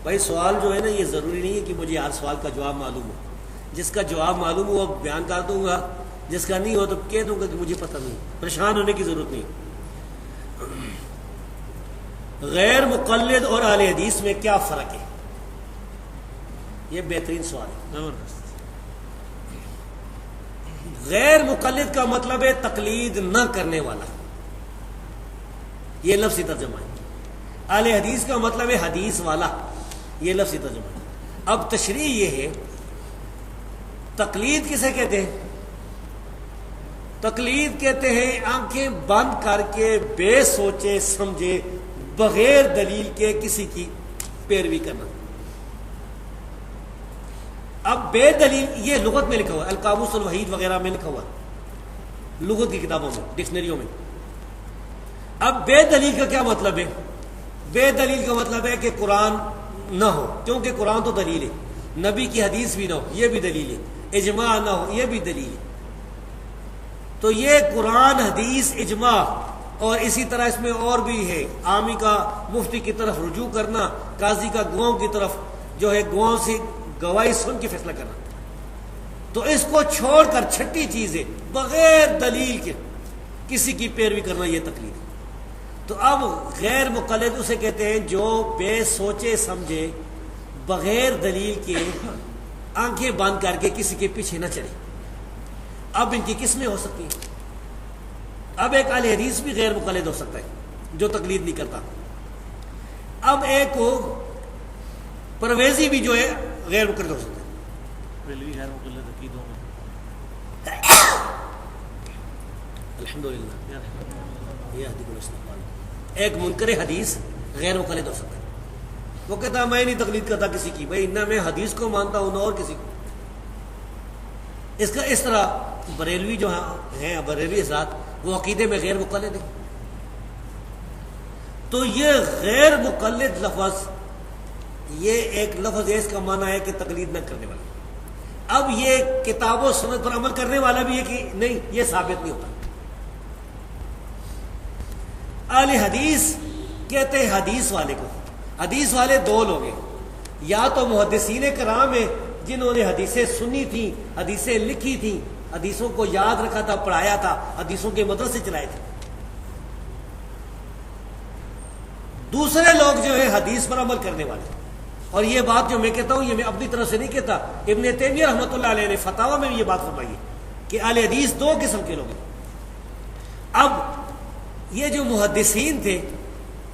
بھائی سوال جو ہے نا یہ ضروری نہیں ہے کہ مجھے ہر سوال کا جواب معلوم ہو. جس کا جواب معلوم ہو اب بیان کر دوں گا، جس کا نہیں ہو تو کہہ دوں گا کہ مجھے پتہ نہیں. پریشان ہونے کی ضرورت نہیں. غیر مقلد اور اہل حدیث میں کیا فرق ہے؟ یہ بہترین سوال ہے. غیر مقلد کا مطلب ہے تقلید نہ کرنے والا، یہ لفظی ترجمہ ہے. اہل حدیث کا مطلب ہے حدیث والا، یہ لفظی ترجمہ ہے. اب تشریح یہ ہے، تقلید کسے کہتے ہیں؟ تقلید کہتے ہیں آنکھیں بند کر کے بے سوچے سمجھے بغیر دلیل کے کسی کی پیروی کرنا. اب بے دلیل یہ لغت میں لکھا ہوا ہے، القاموس الوحید وغیرہ میں لکھا ہوا ہے، لغت کی کتابوں میں، ڈکشنریوں میں. اب بے دلیل کا کیا مطلب ہے؟ بے دلیل کا مطلب ہے کہ قرآن نہ ہو، کیونکہ قرآن تو دلیل ہے. نبی کی حدیث بھی نہ ہو، یہ بھی دلیل ہے. اجماع نہ ہو، یہ بھی دلیل ہے. تو یہ قرآن، حدیث، اجماع، اور اسی طرح اس میں اور بھی ہے، عامی کا مفتی کی طرف رجوع کرنا، قاضی کا گواہوں کی طرف جو ہے گواہوں سے گواہی سن کے فیصلہ کرنا. تو اس کو چھوڑ کر چھٹی چیز ہے بغیر دلیل کے کسی کی پیروی کرنا، یہ تقلید ہے. تو اب غیر مقلد اسے کہتے ہیں جو بے سوچے سمجھے بغیر دلیل کے آنکھیں بند کر کے کسی کے پیچھے نہ چلے. اب ان کی قسمیں ہو سکتی ہیں. اب ایک اہل حدیث بھی غیر مقلد ہو سکتا ہے جو تقلید نہیں کرتا. اب ایک کو پرویزی بھی جو ہے غیر مقلد ہو سکتا ہے. غیر مقلد عقیدوں میں الحمدللہ یہ ایک منکر حدیث غیر مقلد ہو سکتا ہے. وہ کہتا ہے میں نہیں تقلید کرتا کسی کی، بھائی نہ میں حدیث کو مانتا ہوں نہ اور کسی کو. اس طرح بریلوی جو ہیں بریلوی حضرات وہ عقیدے میں غیر مقلد ہیں. تو یہ غیر مقلد لفظ یہ ایک لفظ ہے، اس کا معنی ہے کہ تقلید نہ کرنے والا. اب یہ کتاب و سنت پر عمل کرنے والا بھی ہے کہ نہیں، یہ ثابت نہیں ہوتا. اہل حدیث کہتے ہیں حدیث والے کو. حدیث والے دو لوگ ہیں، یا تو محدثین کرام ہیں جنہوں نے حدیثیں سنی تھیں، حدیثیں لکھی تھیں، حدیثوں کو یاد رکھا تھا، پڑھایا تھا، حدیثوں کے مدرسے چلائے تھے. دوسرے لوگ جو ہے حدیث پر عمل کرنے والے. اور یہ بات جو میں کہتا ہوں یہ میں اپنی طرف سے نہیں کہتا، ابن تیمیہ رحمۃ اللہ علیہ نے فتاوی میں بھی یہ بات فرمائی ہے کہ اہل حدیث دو قسم کے لوگ ہیں. اب یہ جو محدثین تھے،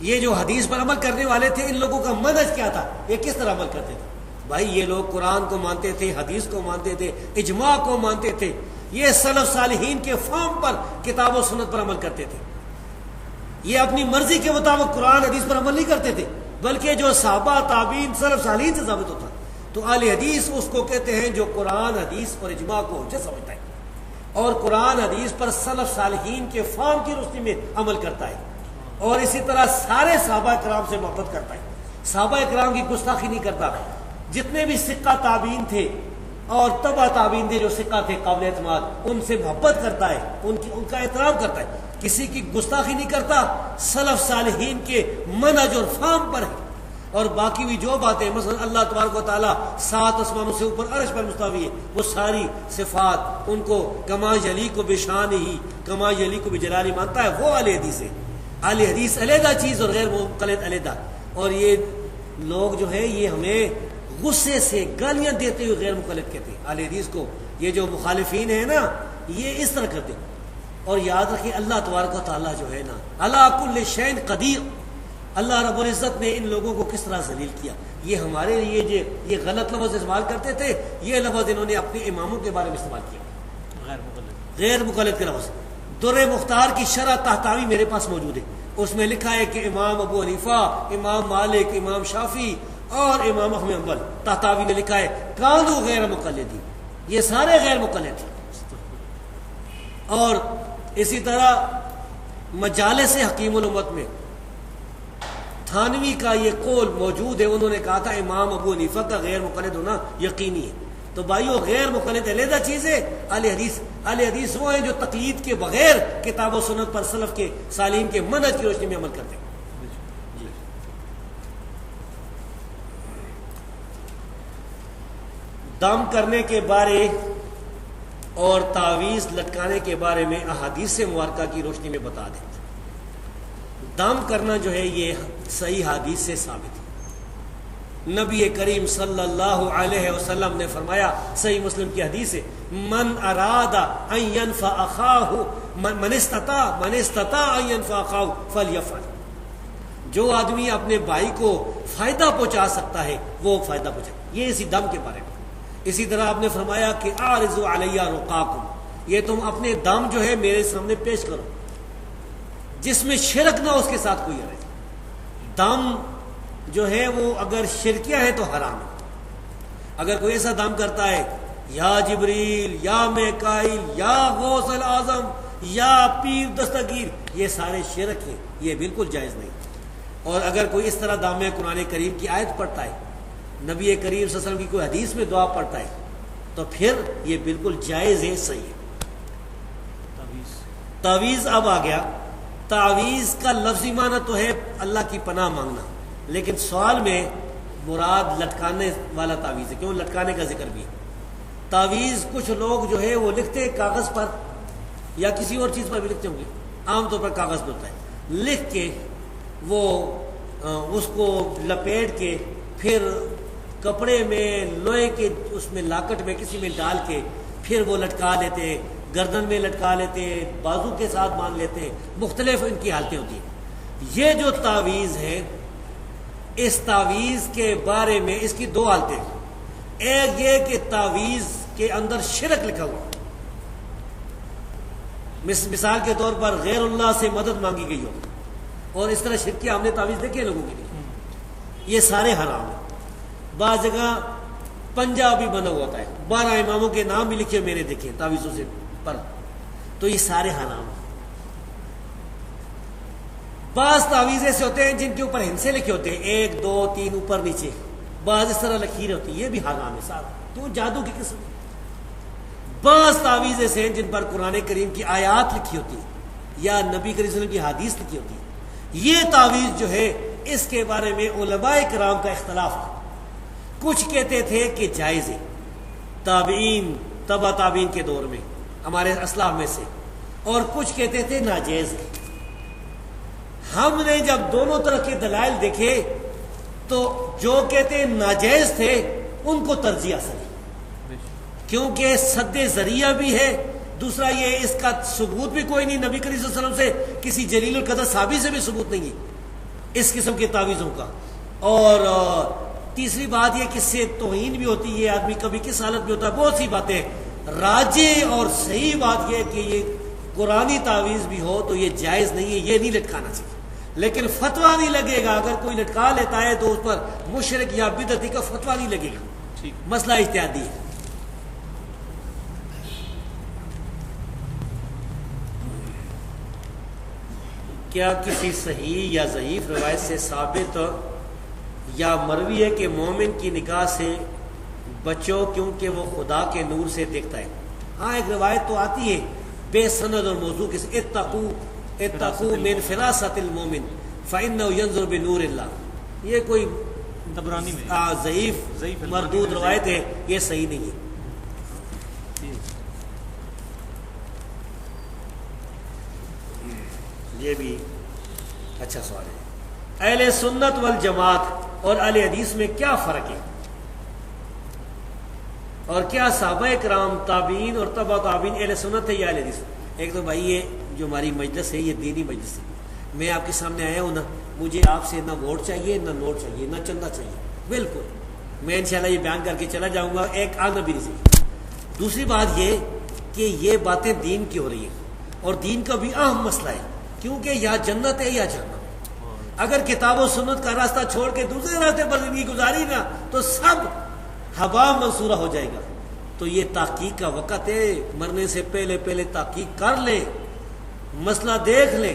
یہ جو حدیث پر عمل کرنے والے تھے، ان لوگوں کا منہج کیا تھا؟ یہ کس طرح عمل کرتے تھے؟ بھائی یہ لوگ قرآن کو مانتے تھے، حدیث کو مانتے تھے، اجماع کو مانتے تھے. یہ سلف صالحین کے فہم پر کتاب و سنت پر عمل کرتے تھے. یہ اپنی مرضی کے مطابق قرآن حدیث پر عمل نہیں کرتے تھے، بلکہ جو صحابہ تابعین سلف صالحین سے ثابت ہوتا. تو اہل حدیث اس کو کہتے ہیں جو قرآن حدیث اور اجماع کو حجت سمجھتا ہے اور قرآن حدیث پر سلف صالحین کے فہم کی روشنی میں عمل کرتا ہے، اور اسی طرح سارے صحابہ کرام سے محبت کرتا ہے، صحابہ کرام کی گستاخی نہیں کرتا. جتنے بھی ثقہ تابعین تھے اور تبع تابعین تھے جو ثقہ تھے قابل اعتماد، ان سے محبت کرتا ہے، ان کا احترام کرتا ہے، کسی کی گستاخی نہیں کرتا، سلف صالحین کے منہج اور فہم پر ہے. اور باقی بھی جو باتیں مثلا اللہ تبارک و تعالیٰ 7 آسمانوں سے اوپر عرش پر مستوی ہے، وہ ساری صفات ان کو کما یلیق بشان ہی کما یلیق بجلالہ مانتا ہے، وہ اہل حدیث ہے. اہل حدیث علیحدہ چیز اور غیر مقلد علیحدہ. اور یہ لوگ جو ہیں یہ ہمیں غصے سے گالیاں دیتے ہوئے غیر مقلد کہتے ہیں اہل حدیث کو. یہ جو مخالفین ہیں نا یہ اس طرح کرتے ہیں. اور یاد رکھیں اللہ تبارک و تعالیٰ جو ہے نا علی کل شیء قدیر، اللہ رب العزت نے ان لوگوں کو کس طرح ذلیل کیا. یہ ہمارے لیے یہ غلط لفظ استعمال کرتے تھے، یہ لفظ انہوں نے اپنے اماموں کے بارے میں استعمال کیا، غیر مقلد کا لفظ. در مختار کی شرح تحتاوی میرے پاس موجود ہے، اس میں لکھا ہے کہ امام ابو حنیفہ، امام مالک، امام شافعی اور امام احمد حنبل، تحتاوی نے لکھا ہے کانو غیر مقلدین، یہ سارے غیر مقلد ہیں. اور اسی طرح مجالس حکیم الامت میں تھانوی کا یہ قول موجود ہے، انہوں نے کہا تھا امام ابو حنیفہ کا غیر مقلد ہونا یقینی ہے. تو بھائیو غیر مقلد علیحدہ چیز ہے. اہل حدیث وہ ہیں جو تقلید کے بغیر کتاب و سنت پر سلف کے صالحین کے منہج کی روشنی میں عمل کرتے ہیں. دم کرنے کے بارے اور تعویذ لٹکانے کے بارے میں احادیث مبارکہ کی روشنی میں بتا دیں۔ دم کرنا جو ہے یہ صحیح حدیث سے ثابت ہے۔ نبی کریم صلی اللہ علیہ وسلم نے فرمایا، صحیح مسلم کی حدیث ہے، من اراد ان ينفع اخاہ من استطاع ان ينفع اخاہ فلیفعل۔ جو آدمی اپنے بھائی کو فائدہ پہنچا سکتا ہے وہ فائدہ پہنچائے۔ یہ اسی دم کے بارے میں۔ اسی طرح آپ نے فرمایا کہ اعرضوا علی رقاکم، یہ تم اپنے دم جو ہے میرے سامنے پیش کرو جس میں شرک نہ، اس کے ساتھ کوئی حرج۔ دم جو ہے وہ اگر شرکیہ ہے تو حرام ہے۔ اگر کوئی ایسا دم کرتا ہے یا جبریل یا میکائیل یا غوث الاعظم یا پیر دستگیر، یہ سارے شرک ہیں، یہ بالکل جائز نہیں۔ اور اگر کوئی اس طرح دم میں قرآن کریم کی آیت پڑھتا ہے، نبی کریم صلی اللہ علیہ وسلم کی کوئی حدیث میں دعا پڑھتا ہے، تو پھر یہ بالکل جائز ہے، صحیح ہے۔ تعویذ اب آ گیا۔ تعویذ کا لفظی معنی تو ہے اللہ کی پناہ مانگنا، لیکن سوال میں مراد لٹکانے والا تعویذ ہے، کیوں لٹکانے کا ذکر بھی ہے۔ تعویذ کچھ لوگ جو ہے وہ لکھتے ہیں کاغذ پر یا کسی اور چیز پر بھی لکھتے ہوں گے، عام طور پر کاغذ پہ ہوتا ہے، لکھ کے وہ اس کو لپیٹ کے پھر کپڑے میں لوہے کے اس میں لاکٹ میں کسی میں ڈال کے پھر وہ لٹکا لیتے ہیں، گردن میں لٹکا لیتے ہیں، بازو کے ساتھ باندھ لیتے ہیں، مختلف ان کی حالتیں ہوتی ہیں۔ یہ جو تعویذ ہے، اس تعویذ کے بارے میں اس کی دو حالتیں ہیں۔ ایک یہ کہ تعویذ کے اندر شرک لکھا ہوا، مثال کے طور پر غیر اللہ سے مدد مانگی گئی ہو، اور اس طرح شرکیہ ہم نے تعویذ دیکھے لوگوں کے لیے، یہ سارے حرام ہیں۔ بعض جگہ پنجہ بھی بنا ہوا ہوتا ہے، 12 اماموں کے نام بھی لکھے میں نے دیکھے تعویذوں سے پر، تو یہ سارے حرام ہیں۔ بعض تعویذ ایسے ہوتے ہیں جن کے اوپر ہندسے لکھے ہوتے ہیں، 1 2 3 اوپر نیچے، بعض اس طرح لکیریں ہوتی ہیں، یہ بھی حرام ہے سارا، کیوں؟ جادو کی قسم۔ بعض تعویذ ایسے ہیں جن پر قرآن کریم کی آیات لکھی ہوتی ہے یا نبی کریم صلی اللہ علیہ وسلم کی حدیث لکھی ہوتی ہے۔ یہ تعویذ جو ہے اس کے بارے میں علماء کرام کا اختلاف ہے۔ کچھ کہتے تھے کہ جائز ہے، تابعین تبع تابعین کے دور میں ہمارے اسلاف میں سے، اور کچھ کہتے تھے ناجائز ہے۔ ہم نے جب دونوں طرح کے دلائل دیکھے تو جو کہتے ہیں ناجائز تھے ان کو ترجیح حاصل ہے، کیونکہ سد ذریعہ بھی ہے، دوسرا یہ اس کا ثبوت بھی کوئی نہیں، نبی کریم صلی اللہ علیہ وسلم سے کسی جلیل القدر صحابی سے بھی ثبوت نہیں ہے اس قسم کے تعویذوں کا، اور تیسری بات یہ کہ اس سے توہین بھی ہوتی ہے، آدمی کبھی کس حالت میں ہوتا ہے، بہت سی باتیں۔ راجع اور صحیح بات یہ ہے کہ یہ قرآنی تعویذ بھی ہو تو یہ جائز نہیں ہے، یہ نہیں لٹکانا چاہیے، لیکن فتویٰ نہیں لگے گا۔ اگر کوئی لٹکا لیتا ہے تو اس پر مشرک یا بدعتی کا فتویٰ نہیں لگے گا، مسئلہ اجتہادی ہے۔ کیا کسی صحیح یا ضعیف روایت سے ثابت یا مروی ہے کہ مومن کی نگاہ سے بچو کیونکہ وہ خدا کے نور سے دیکھتا ہے؟ ہاں، ایک روایت تو آتی ہے بے سند اور موضوع کے، اتقوا من فراست المومن فإنه ينظر بنور اللہ۔ یہ کوئی طبرانی میں ضعیف مردود روایت ہے، یہ صحیح نہیں ہے۔ یہ بھی اچھا سوال ہے۔ اہل سنت والجماعت اور اہل حدیث میں کیا فرق ہے، اور کیا صحابہ کرام تابعین اور تبع تابعین اہل سنت ہے یا اہل حدیث؟ ایک تو بھائی یہ جو ہماری مجلس ہے یہ دینی مجلس ہے، میں آپ کے سامنے آیا ہوں نا، مجھے آپ سے نہ ووٹ چاہیے نہ نوٹ چاہیے نہ چندہ چاہیے، بالکل میں انشاءاللہ یہ بیان کر کے چلا جاؤں گا، ایک آنا بھی نہیں چاہیے۔ دوسری بات یہ کہ یہ باتیں دین کی ہو رہی ہیں، اور دین کا بھی اہم مسئلہ ہے، کیونکہ یا جنت ہے یا جہنم۔ اگر کتاب و سنت کا راستہ چھوڑ کے دوسرے راستے پر زندگی گزاری نا تو سب ہوا منصورہ ہو جائے گا۔ تو یہ تحقیق کا وقت ہے، مرنے سے پہلے پہلے تحقیق کر لیں، مسئلہ دیکھ لیں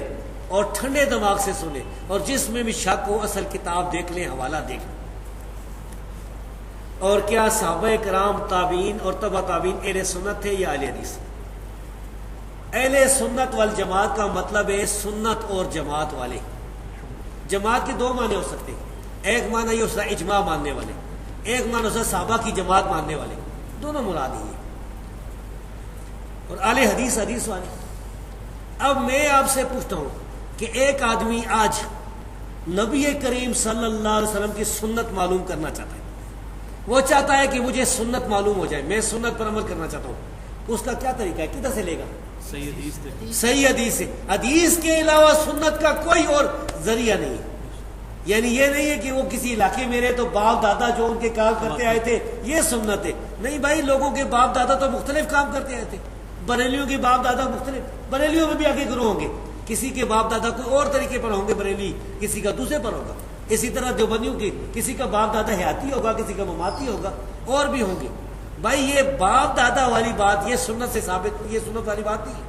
اور ٹھنڈے دماغ سے سنیں، اور جس میں بھی شک ہو اصل کتاب دیکھ لیں، حوالہ دیکھ لیں۔ اور کیا صحابہ کرام تابعین اور تبع تابعین اہل سنت تھے یا اہل حدیث؟ اہل سنت والجماعت کا مطلب ہے سنت اور جماعت والے۔ جماعت کے دو معنی ہو سکتے ہیں، ایک معنی یہ اس کا اجماع ماننے والے، ایک معنی اس کا صحابہ کی جماعت ماننے والے۔ دونوں مراد ہی ہیں۔ اور اہل حدیث حدیث والے۔ اب میں آپ سے پوچھتا ہوں کہ ایک آدمی آج نبی کریم صلی اللہ علیہ وسلم کی سنت معلوم کرنا چاہتا ہے، وہ چاہتا ہے کہ مجھے سنت معلوم ہو جائے، میں سنت پر عمل کرنا چاہتا ہوں، اس کا کیا طریقہ ہے؟ کدھر سے لے گا؟ صحیح حدیث تھے، صحیح حدیث سے۔ حدیث کے علاوہ سنت کا کوئی اور ذریعہ نہیں ہے۔ یعنی یہ نہیں ہے کہ وہ کسی علاقے میں رہے تو باپ دادا جو ان کے کام کرتے آئے تھے یہ سنت ہے، نہیں بھائی، لوگوں کے باپ دادا تو مختلف کام کرتے آئے تھے۔ بریلیوں کے باپ دادا مختلف، بریلیوں میں بھی آگے گروہ ہوں گے، کسی کے باپ دادا کوئی اور طریقے پر ہوں گے بریلی، کسی کا دوسرے پر ہوگا۔ اسی طرح دیوبندیوں کی کسی کا باپ دادا حیاتی ہوگا، کسی کا مماتی ہوگا، اور بھی ہوں گے۔ بھائی یہ باپ دادا والی بات یہ سنت سے ثابت، یہ سنت والی بات نہیں ہے۔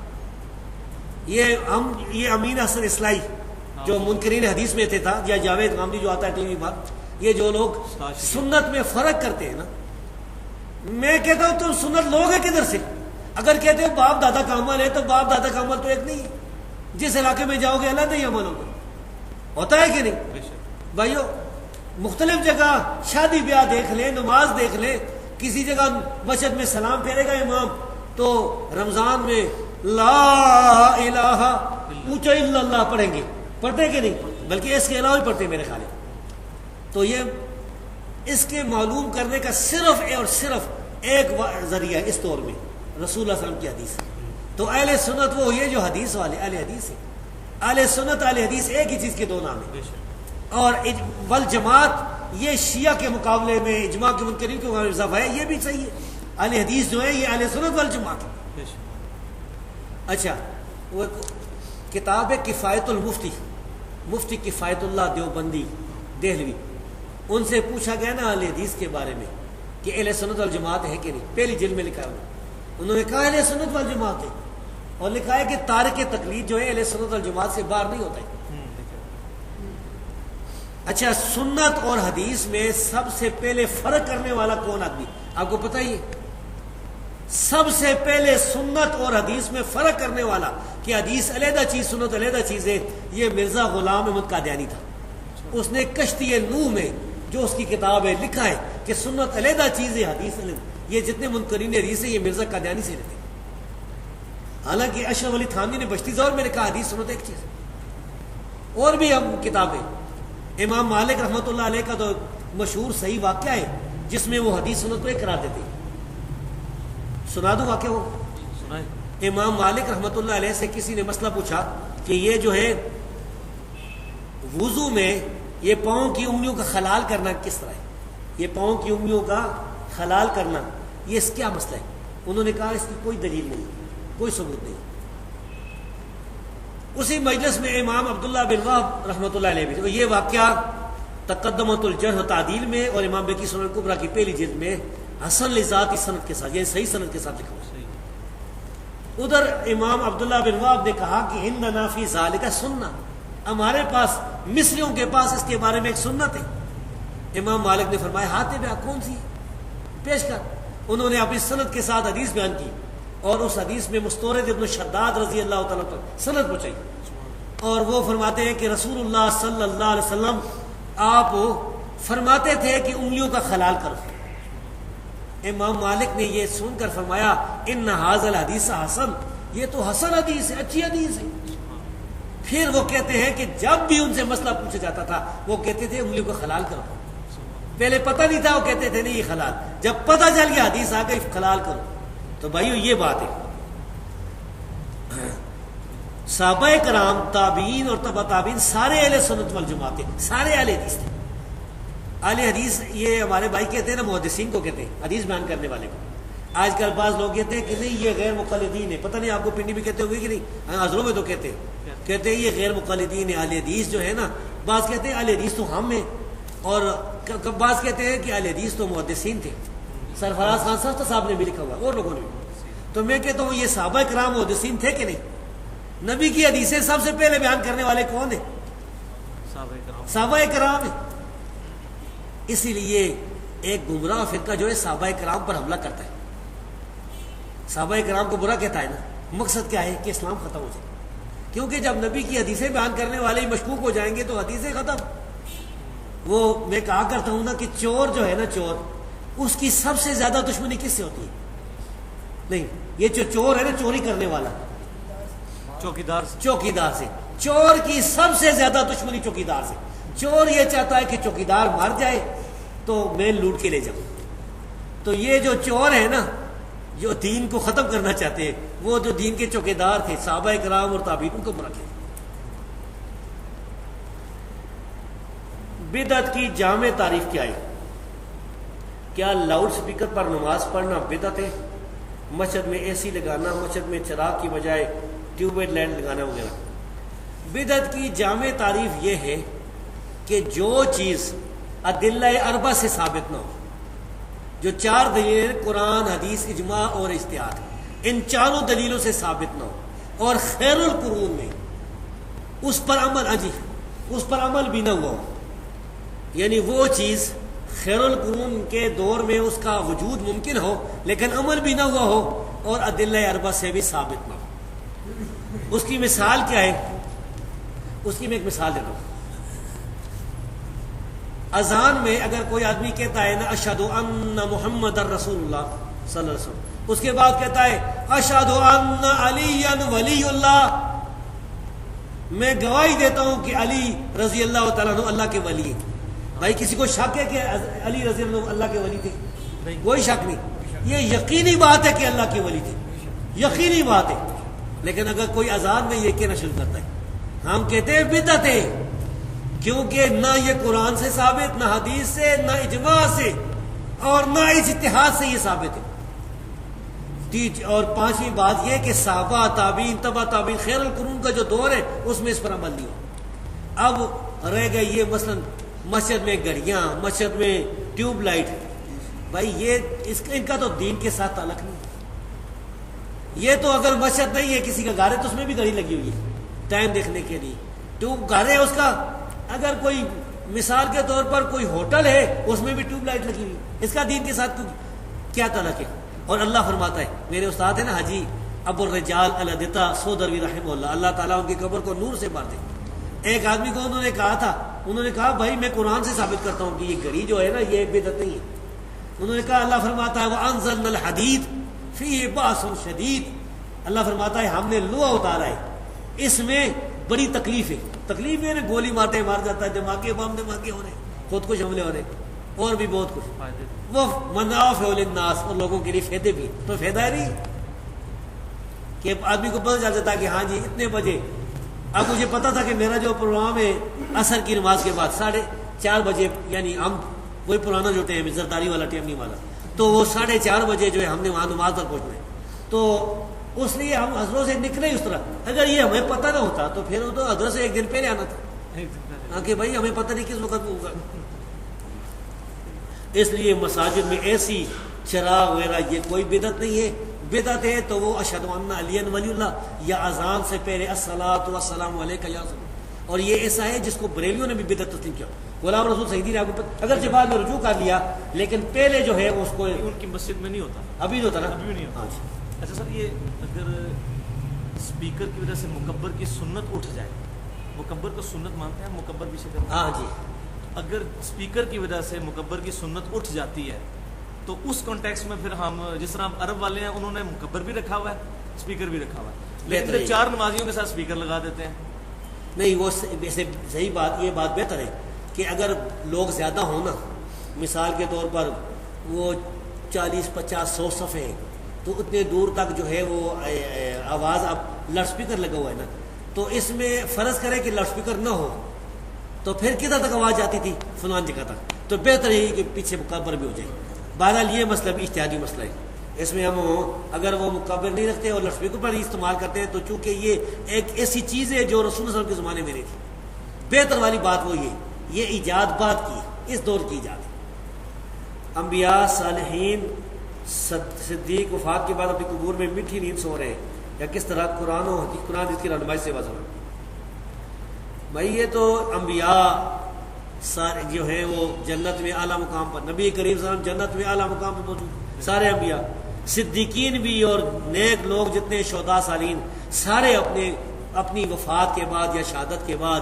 یہ امین حسن اصلاحی جو منکرین حدیث میں تھے تھا، یا جاوید غامدی جو آتا ہے ٹی وی پر، یہ جو لوگ سنت میں فرق کرتے ہیں نا، میں کہتا ہوں تم سنت لوگ ہیں کدھر سے؟ اگر کہتے ہو باپ دادا کا عمل ہے تو باپ دادا کا عمل تو ایک نہیں ہے، جس علاقے میں جاؤ گے الگ ہی عمل ہوگا، ہوتا ہے کہ نہیں بھائیو؟ مختلف جگہ شادی بیاہ دیکھ لیں، نماز دیکھ لیں، کسی جگہ مسجد میں سلام پھیرے گا امام تو رمضان میں لا الہ اونچا الا اللہ پڑھیں گے، پڑھتے کہ نہیں؟ بلکہ اس کے علاوہ بھی پڑھتے میرے خیال ہے۔ تو یہ اس کے معلوم کرنے کا صرف اور صرف ایک ذریعہ اس دور میں رسول اللہ صلی اللہ علیہ وسلم کی حدیث ہے۔ تو اہل سنت وہ یہ جو حدیث والے اہل حدیث ہے، اہل سنت اہل حدیث ایک ہی چیز کے دو نام ہیں۔ اور والجماعت یہ شیعہ کے مقابلے میں اجماع کے منکرین کے مقابلے میں اضافہ ہے، یہ بھی صحیح ہے۔ اہل حدیث جو ہے یہ اہل سنت والجماعت ہے۔ اچھا، وہ کتاب ہے کفایت المفتی، مفتی کفایت اللہ دیوبندی دہلوی، ان سے پوچھا گیا نا اہل حدیث کے بارے میں کہ اہل سنت والجماعت ہے کہ نہیں، پہلی جلد میں لکھا ہے انہوں نے کہا اہل سنت والجماعت ہے، اور لکھا ہے کہ تارک تقلید جو ہے اہل سنت والجماعت سے باہر نہیں ہوتا ہے۔ اچھا، سنت اور حدیث میں سب سے پہلے فرق کرنے والا کون آدمی آپ کو پتہ ہی ہے؟ سب سے پہلے سنت اور حدیث میں فرق کرنے والا کہ حدیث علیحدہ چیز سنت علیحدہ چیز ہے، یہ مرزا غلام احمد قادیانی تھا۔ اس نے کشتی نوح میں جو اس کی کتاب ہے لکھا ہے کہ سنت علیحدہ چیز ہے، حدیث علیحدہ۔ یہ جتنے منکرین حدیث ہیں یہ مرزا قادیانی سے رہتے ہیں۔ حالانکہ اشرف علی تھانوی نے بشتی زور میں لکھا حدیث سنت ایک چیز ہے۔ اور بھی ہم کتابیں، امام مالک رحمۃ اللہ علیہ کا تو مشہور صحیح واقعہ ہے جس میں وہ حدیث سنت کو ایک قرار دیتے ہیں۔ سنا دوں واقعہ وہ؟ امام مالک رحمۃ اللہ علیہ سے کسی نے مسئلہ پوچھا کہ یہ جو ہے وضو میں یہ پاؤں کی انگلیوں کا خلال کرنا کس طرح ہے، یہ پاؤں کی انگلیوں کا خلال کرنا یہ اس کیا مسئلہ ہے؟ انہوں نے کہا اس کی کوئی دلیل نہیں، کوئی ثبوت نہیں۔ اسی مجلس میں امام عبداللہ بن وہب رحمۃ اللہ علیہ بھی، یہ واقعہ تقدمۃ الجرح و تعدیل میں اور امام بیہقی سنن الکبریٰ کی پہلی جلد میں حسن لذاتی سند کے ساتھ، یعنی صحیح سند کے ساتھ لکھا ہوا ہے۔ ادھر امام عبداللہ بن وہب نے کہا کہ عندنا فی ذالک سنہ، ہمارے پاس مصریوں کے پاس اس کے بارے میں ایک سنت ہے۔ امام مالک نے فرمایا ہاتھ پہ کون سی پیش کر؟ انہوں نے اپنی سند کے ساتھ حدیث بیان کی اور اس حدیث میں مستورد ابن شداد رضی اللہ تعالیٰ تک سند پہنچائی، اور وہ فرماتے ہیں کہ رسول اللہ صلی اللہ علیہ وسلم آپ فرماتے تھے کہ انگلیوں کا خلال کرو۔ امام مالک نے یہ سن کر فرمایا ان ھذا الحدیث حسن، یہ تو حسن حدیث ہے، اچھی حدیث ہے۔ پھر وہ کہتے ہیں کہ جب بھی ان سے مسئلہ پوچھا جاتا تھا وہ کہتے تھے انگلیوں کا خلال کرو۔ پہلے پتہ نہیں تھا، وہ کہتے تھے نہیں یہ خلال، جب پتہ چل گیا حدیث آ گئی خلال کرو۔ تو بھائیو یہ بات ہے، صحابہ کرام، تابعین اور تبع تابعین سارے اہل سنت والجماعت ہیں، سارے اہل حدیث تھے۔ اہل حدیث یہ ہمارے بھائی کہتے ہیں نا، محدثین کو کہتے ہیں، حدیث بیان کرنے والے کو۔ آج کل بعض لوگ کہتے ہیں کہ نہیں یہ غیر مقلدین ہے، پتہ نہیں آپ کو پنڈی بھی کہتے ہوگے کہ نہیں، حضروں میں تو کہتے ہیں یہ غیر مقلدین ہے۔ اہل حدیث جو ہے نا، بعض کہتے ہیں اہل حدیث تو ہم ہیں، اور بعض کہتے ہیں کہ اہل حدیث تو محدثین تھے، سرفراز خان صاحب نے بھی لکھا ہوا اور لوگوں نے بھی۔ تو میں کہتا ہوں یہ صحابہ کرام محدثین تھے کہ نہیں؟ نبی کی حدیثیں سب سے پہلے بیان کرنے والے کون ہیں؟ صحابہ کرام ہیں۔ اسی لیے ایک گمراہ فرقہ جو ہے صحابہ کرام پر حملہ کرتا ہے، صحابہ کرام کو برا کہتا ہے نا، مقصد کیا ہے کہ اسلام ختم ہو جائے، کیونکہ جب نبی کی حدیثیں بیان کرنے والے ہی مشکوک ہو جائیں گے تو حدیثیں ختم۔ وہ میں کہا کرتا ہوں نا کہ چور جو ہے نا، چور اس کی سب سے زیادہ دشمنی کس سے ہوتی ہے؟ نہیں، یہ جو چور ہے نا، چوری کرنے والا، چوکیدار سے چور کی سب سے زیادہ دشمنی چوکیدار سے. چور یہ چاہتا ہے کہ چوکیدار مر جائے تو میں لوٹ کے لے جاؤں. تو یہ جو چور ہے نا، جو دین کو ختم کرنا چاہتے ہیں، وہ جو دین کے چوکیدار تھے صحابہ کرام اور تابعین، ان کو برا کیا. بدعت کی جامع تعریف کیا ہے؟ کیا لاؤڈ سپیکر پر نماز پڑھنا بدعت ہے؟ مسجد میں اے سی لگانا، مسجد میں چراغ کی بجائے ٹیوب لائٹ لگانا وغیرہ. بدعت کی جامع تعریف یہ ہے کہ جو چیز ادلہ اربع سے ثابت نہ ہو، جو 4 دلیل قرآن، حدیث، اجماع اور اجتہاد، ان چاروں دلیلوں سے ثابت نہ ہو، اور خیر القرون میں اس پر عمل بھی نہ ہوا ہو. یعنی وہ چیز خیر القرون کے دور میں اس کا وجود ممکن ہو لیکن عمل بھی نہ ہوا ہو اور ادلہ اربع سے بھی ثابت نہ ہو. اس کی مثال کیا ہے؟ اس کی میں ایک مثال دیتا ہوں. اذان میں اگر کوئی آدمی کہتا ہے نا اشہد ان محمد رسول اللہ صلی اللہ علیہ وسلم، اس کے بعد کہتا ہے اشہد ان علی ولی اللہ، میں گواہی دیتا ہوں کہ علی رضی اللہ تعالیٰ عنہ اللہ کے ولی ہیں. بھائی کسی کو شک ہے کہ علی رضی اللہ عنہ اللہ کے ولی تھے؟ کوئی شک نہیں، یہ یقینی بات ہے کہ اللہ کے ولی تھے، یقینی بات ہے. لیکن اگر کوئی اذان میں یہ کہنا شروع کرتا ہے، ہم کہتے ہیں بدعت ہے، کیونکہ نہ یہ قرآن سے ثابت، نہ حدیث سے، نہ اجماع سے، اور نہ اجتہاد سے یہ ثابت ہے. اور 5ویں بات یہ کہ صحابہ، تابعین، تبع تابعین، خیر القرون کا جو دور ہے اس میں اس پر عمل نہیں ہو. اب رہ گئے یہ مثلا مسجد میں گھڑیاں، مسجد میں ٹیوب لائٹ. بھائی یہ ان کا تو دین کے ساتھ تعلق نہیں. یہ تو اگر مسجد نہیں ہے، کسی کا گھر ہے تو اس میں بھی گھڑی لگی ہوئی ہے ٹائم دیکھنے کے لیے. ٹیوب گھر ہے اس کا، اگر کوئی مثال کے طور پر کوئی ہوٹل ہے اس میں بھی ٹیوب لائٹ لگی ہوئی، اس کا دین کے ساتھ کیا تعلق ہے؟ اور اللہ فرماتا ہے، میرے استاد ہے نا حاجی ابو الرجال الدتا سودروی رحمہ اللہ، اللہ تعالیٰ ان کی قبر کو نور سے بھر دے. ایک آدمی کو انہوں نے کہا بھائی میں قرآن سے ثابت کرتا ہوں کہ یہ گھڑی جو ہے نا یہ بدعت نہیں ہے. انہوں نے کہا اللہ فرماتا ہے وَأَنزَلْنَا الْحَدِيدَ فِيهِ بَأْسٌ شَدِيدٌ، اللہ فرماتا ہے ہم نے لوہا اتارا ہے، اس میں بڑی تکلیف ہے. تکلیف ہے نا، گولی مارتے مار جاتا ہے، دھماکے بم دھماکے ہو رہے ہیں، خود کش حملے ہو رہے ہیں، اور بھی بہت کچھ. وہ منافع للناس، اور لوگوں کے لیے فائدے بھی. تو فائدہ نہیں کہ آدمی کو پتہ چل جاتا ہے کہ ہاں جی اتنے بجے. اب مجھے پتا تھا کہ میرا جو پروگرام ہے عصر کی نماز کے بعد 4:30 بجے، یعنی ہم وہی پرانا جو ٹائم ہے زرداری والا ٹائم نہیں والا، تو وہ 4:30 بجے جو ہے ہم نے وہاں نماز پر پہنچنا ہے. تو اس لیے ہم حضروں سے نکلے اس طرح. اگر یہ ہمیں پتہ نہ ہوتا تو پھر تو حضرت سے ایک دن پہلے آنا تھا کہ بھائی ہمیں پتہ نہیں کس وقت ہوگا. اس لیے مساجد میں ایسی چراغ وغیرہ یہ کوئی بدعت نہیں ہے. بدعت ہے تو وہ اشہد ان علی ولی اللہ یا اذان سے پہلے الصلاۃ والسلام علیک یا رسول. اور یہ ایسا ہے جس کو بریلیوں نے بھی بدعت تسلیم کیا. غلام رسول سعیدی نے اگر سے بعد میں رجوع کر لیا لیکن پہلے جو ہے اس کو ان کی مسجد میں نہیں ہوتا، ابھی جو ہوتا نا، ابھی بھی نہیں ہوتا. ہاں جی. اچھا سر، یہ اگر اسپیکر کی وجہ سے مکبر کی سنت اٹھ جائے، مکبر کو سنت مانتے ہیں مکبر بھی شکر، ہاں جی، اگر اسپیکر کی وجہ سے مکبر کی سنت اٹھ جاتی ہے تو اس کانٹیکس میں پھر ہم جس طرح عرب والے ہیں انہوں نے مکبر بھی رکھا ہوا ہے، اسپیکر بھی رکھا ہوا ہے، لیکن 4 نمازیوں کے ساتھ اسپیکر لگا دیتے ہیں. نہیں وہ صحیح بات، یہ بات بہتر ہے کہ اگر لوگ زیادہ ہوں نا، مثال کے طور پر وہ 40 50 100 صفحے ہیں تو اتنے دور تک جو ہے وہ آواز، اب لاؤڈ اسپیکر لگا ہوا ہے نا، تو اس میں فرض کرے کہ لاؤڈ اسپیکر نہ ہو تو پھر کدھر تک آواز جاتی تھی؟ فلان جگہ تک. تو بہتر ہے کہ پیچھے مکبر بھی ہو جائے. بہرحال یہ مسئلہ بھی اجتہادی مسئلہ ہے. اس میں ہم اگر وہ مکبر نہیں رکھتے اور لاؤڈ اسپیکر پر ہی استعمال کرتے ہیں تو چونکہ یہ ایک ایسی چیز ہے جو رسول صلی اللہ علیہ وسلم کے زمانے میں نہیں تھی. بہتر والی بات وہ یہ ایجاد بات کی ہے، اس دور کی ایجاد ہے. انبیاء، صالحین، صدیق وفات کے بعد اپنی قبور میں میٹھی نیند سو رہے ہیں یا کس طرح قرآن اس کی رہنمائی سے واضح. بھائی یہ تو انبیاء سارے جو ہیں وہ جنت میں اعلیٰ مقام پر، نبی کریم صلی اللہ علیہ وسلم جنت میں اعلیٰ مقام پر موجود، سارے انبیاء، صدیقین بھی اور نیک لوگ جتنے شہداء صالحین سارے اپنی وفات کے بعد یا شہادت کے بعد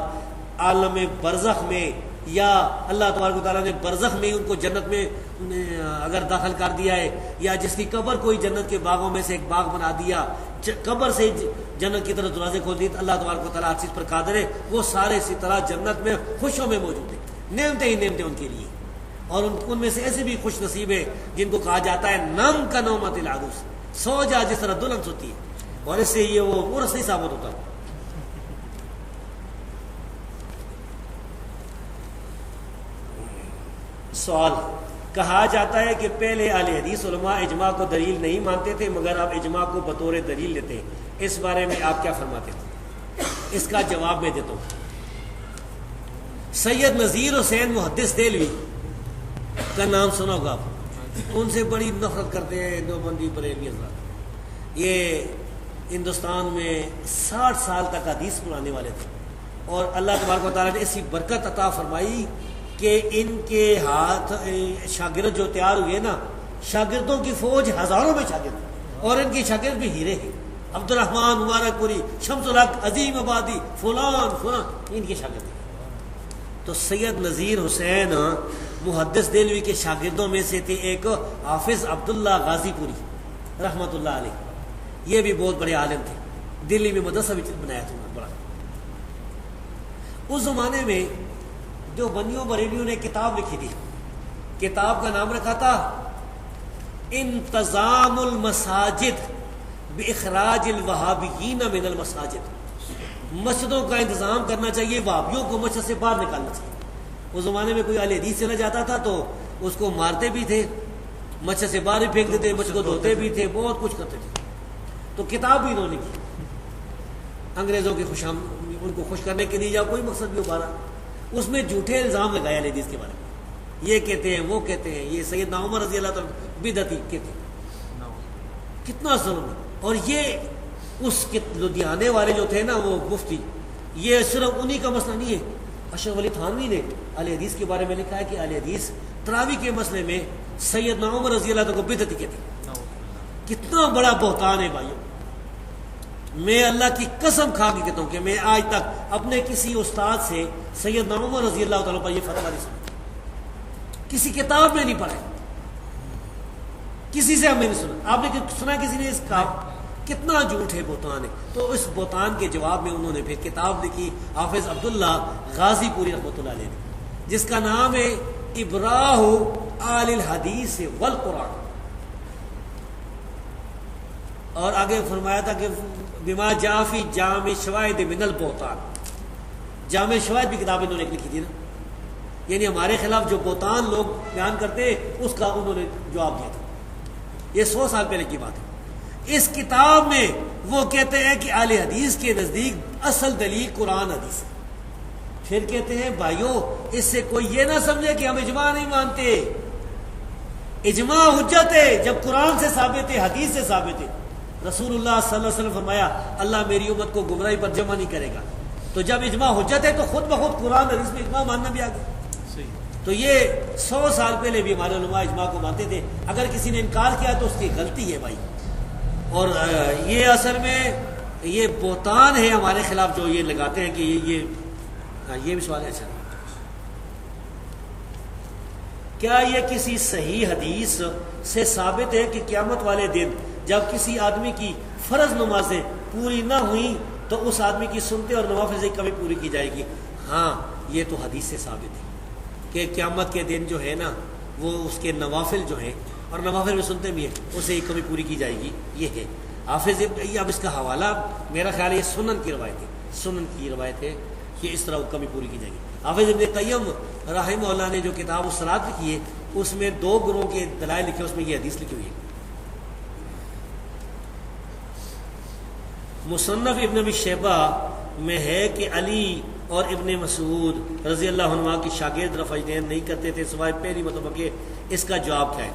عالم برزخ میں یا اللہ تبارک و تعالیٰ نے برزخ میں ان کو جنت میں اگر داخل کر دیا ہے، یا جس کی قبر کوئی جنت کے باغوں میں سے ایک باغ بنا دیا، قبر سے جنت کی طرف دروازے کھول دیے، تو اللہ تبارک و تعالیٰ ہر چیز پر قادر ہے، وہ سارے اسی طرح جنت میں خوشوں میں موجود ہیں، نعمتیں ہی نعمتیں ان کے لیے. اور ان میں سے ایسے بھی خوش نصیب ہے جن کو کہا جاتا ہے نم کا نومت العروس، سو جا جس طرح دلہن سوتی ہے، اور اس سے یہ وہ عرس نہیں ثابت ہوتا. سوال، کہا جاتا ہے کہ پہلے اہل حدیث علماء اجماع کو دلیل نہیں مانتے تھے مگر اب اجماع کو بطور دلیل لیتے ہیں، اس بارے میں آپ کیا فرماتے ہیں؟ اس کا جواب میں دیتا ہوں. سید نذیر حسین محدث دہلوی کا نام سنا ہوگا آپ، ان سے بڑی نفرت کرتے ہیں دیوبندی بریلوی حضرات. یہ ہندوستان میں 60 سال تک حدیث پڑھانے والے تھے، اور اللہ تبارک و تعالیٰ نے ایسی برکت عطا فرمائی کہ ان کے ہاتھ شاگرد جو تیار ہوئے نا، شاگردوں کی فوج ہزاروں میں شاگرد، اور ان کے شاگرد بھی ہیرے ہیں. عبد الرحمن مبارک پوری، شمس الحق، عظیم آبادی، فلان ان کے شاگرد ہیں. تو سید نذیر حسین محدث دہلوی کے شاگردوں میں سے تھے ایک حافظ عبداللہ غازی پوری رحمۃ اللہ علیہ. یہ بھی بہت بڑے عالم تھے، دلی میں مدرسہ بھی بنایا تھا بڑا. اس زمانے میں جو بنیوں بریلیوں نے کتاب لکھی تھی، کتاب کا نام رکھا تھا انتظام المساجد باخراج الوہابیین من المساجد. مسجدوں کا انتظام کرنا چاہیے، وہابیوں کو مسجد سے باہر نکالنا چاہیے. اس زمانے میں کوئی اہل حدیث چلا جاتا تھا تو اس کو مارتے بھی تھے، مسجد سے باہر بھی پھینک دیتے، مسجد کو دھوتے بھی تھے، بہت کچھ کرتے تھے. تو کتاب بھی انہوں نے کی، انگریزوں کی ان کو خوش کرنے کے لیے یا کوئی مقصد بھی ابھارا. اس میں جھوٹے الزام لگایا حدیث کے بارے میں، یہ کہتے ہیں وہ کہتے ہیں، یہ سیدنا عمر رضی اللہ تعالیٰ بدعتی کہتے ہیں. کتنا ظلم ہے. اور یہ اس کے لدھیانے والے جو تھے نا وہ مفتی، یہ صرف انہی کا مسئلہ نہیں ہے. اشرف علی تھانوی نے اہل حدیث کے بارے میں لکھا ہے کہ اہل حدیث تراویح کے مسئلے میں سیدنا عمر رضی اللہ تعالیٰ کو بدعتی کہتے ہیں. کتنا بڑا بہتان ہے بھائیوں. میں اللہ کی قسم کھا کے کہتا ہوں کہ میں آج تک اپنے کسی استاد سے سیدنا عمر رضی اللہ تعالیٰ پر یہ فتویٰ نہیں سنا، کسی کتاب میں نہیں پڑھا، کسی سے ہم نے نہیں سنا. آپ نے سنا کسی نے اس کا؟ کتنا جھوٹ ہے، بہتان ہے. تو اس بہتان کے جواب میں انہوں نے پھر کتاب لکھی حافظ عبداللہ غازی پوری رحمۃ اللہ علیہ نے، جس کا نام ہے ابراہ آل الحدیث والقرآن. اور آگے فرمایا تھا کہ بما جاء فی جامع شواہد من البہتان. جامع شواہد بھی کتاب انہوں نے لکھی تھی نا، یعنی ہمارے خلاف جو بہتان لوگ بیان کرتے اس کا انہوں نے جواب دیا تھا. یہ 100 سال پہلے کی بات ہے. اس کتاب میں وہ کہتے ہیں کہ اہل حدیث کے نزدیک اصل دلیل قرآن حدیث ہے. پھر کہتے ہیں بھائیوں اس سے کوئی یہ نہ سمجھے کہ ہم اجماع نہیں مانتے. اجماع حجت ہے جب قرآن سے ثابت ہے، حدیث سے ثابت ہے. رسول اللہ صلی اللہ علیہ وسلم فرمایا اللہ میری امت کو گمراہی پر جمع نہیں کرے گا. تو جب اجماع حجت ہے تو خود بخود قرآن حدیث میں اجماع ماننا بھی آ گیا. تو یہ 100 سال پہلے بھی ہمارے علماء اجماع کو مانتے تھے. اگر کسی نے انکار کیا تو اس کی غلطی ہے بھائی. اور یہ اصل میں یہ بہتان ہے ہمارے خلاف جو یہ لگاتے ہیں کہ یہ بھی سوال ہے. اچھا، کیا یہ کسی صحیح حدیث سے ثابت ہے کہ قیامت والے دن جب کسی آدمی کی فرض نمازیں پوری نہ ہوئیں تو اس آدمی کی سنتے اور نوافل سے کمی پوری کی جائے گی؟ ہاں، یہ تو حدیث سے ثابت ہے کہ قیامت کے دن جو ہے نا وہ اس کے نوافل جو ہیں، اور نوافل میں سنتے بھی ہیں، اسے کمی پوری کی جائے گی. یہ ہے حافظ. اب اس کا حوالہ میرا خیال ہے یہ سنن کی روایت ہے کہ اس طرح وہ کمی پوری کی جائے گی. حافظ ابن قیم رحمہ اللہ نے جو کتاب الصلاۃ لکھی ہے اس میں 2 گروہ کے دلائل لکھے، اس میں یہ حدیث لکھی ہوئی ہے. مصنف ابن ابی شیبہ میں ہے کہ علی اور ابن مسعود رضی اللہ عنہ کی شاگرد رفع دین نہیں کرتے تھے سوائے پہلی مرتبہ کے. اس کا جواب کیا ہے؟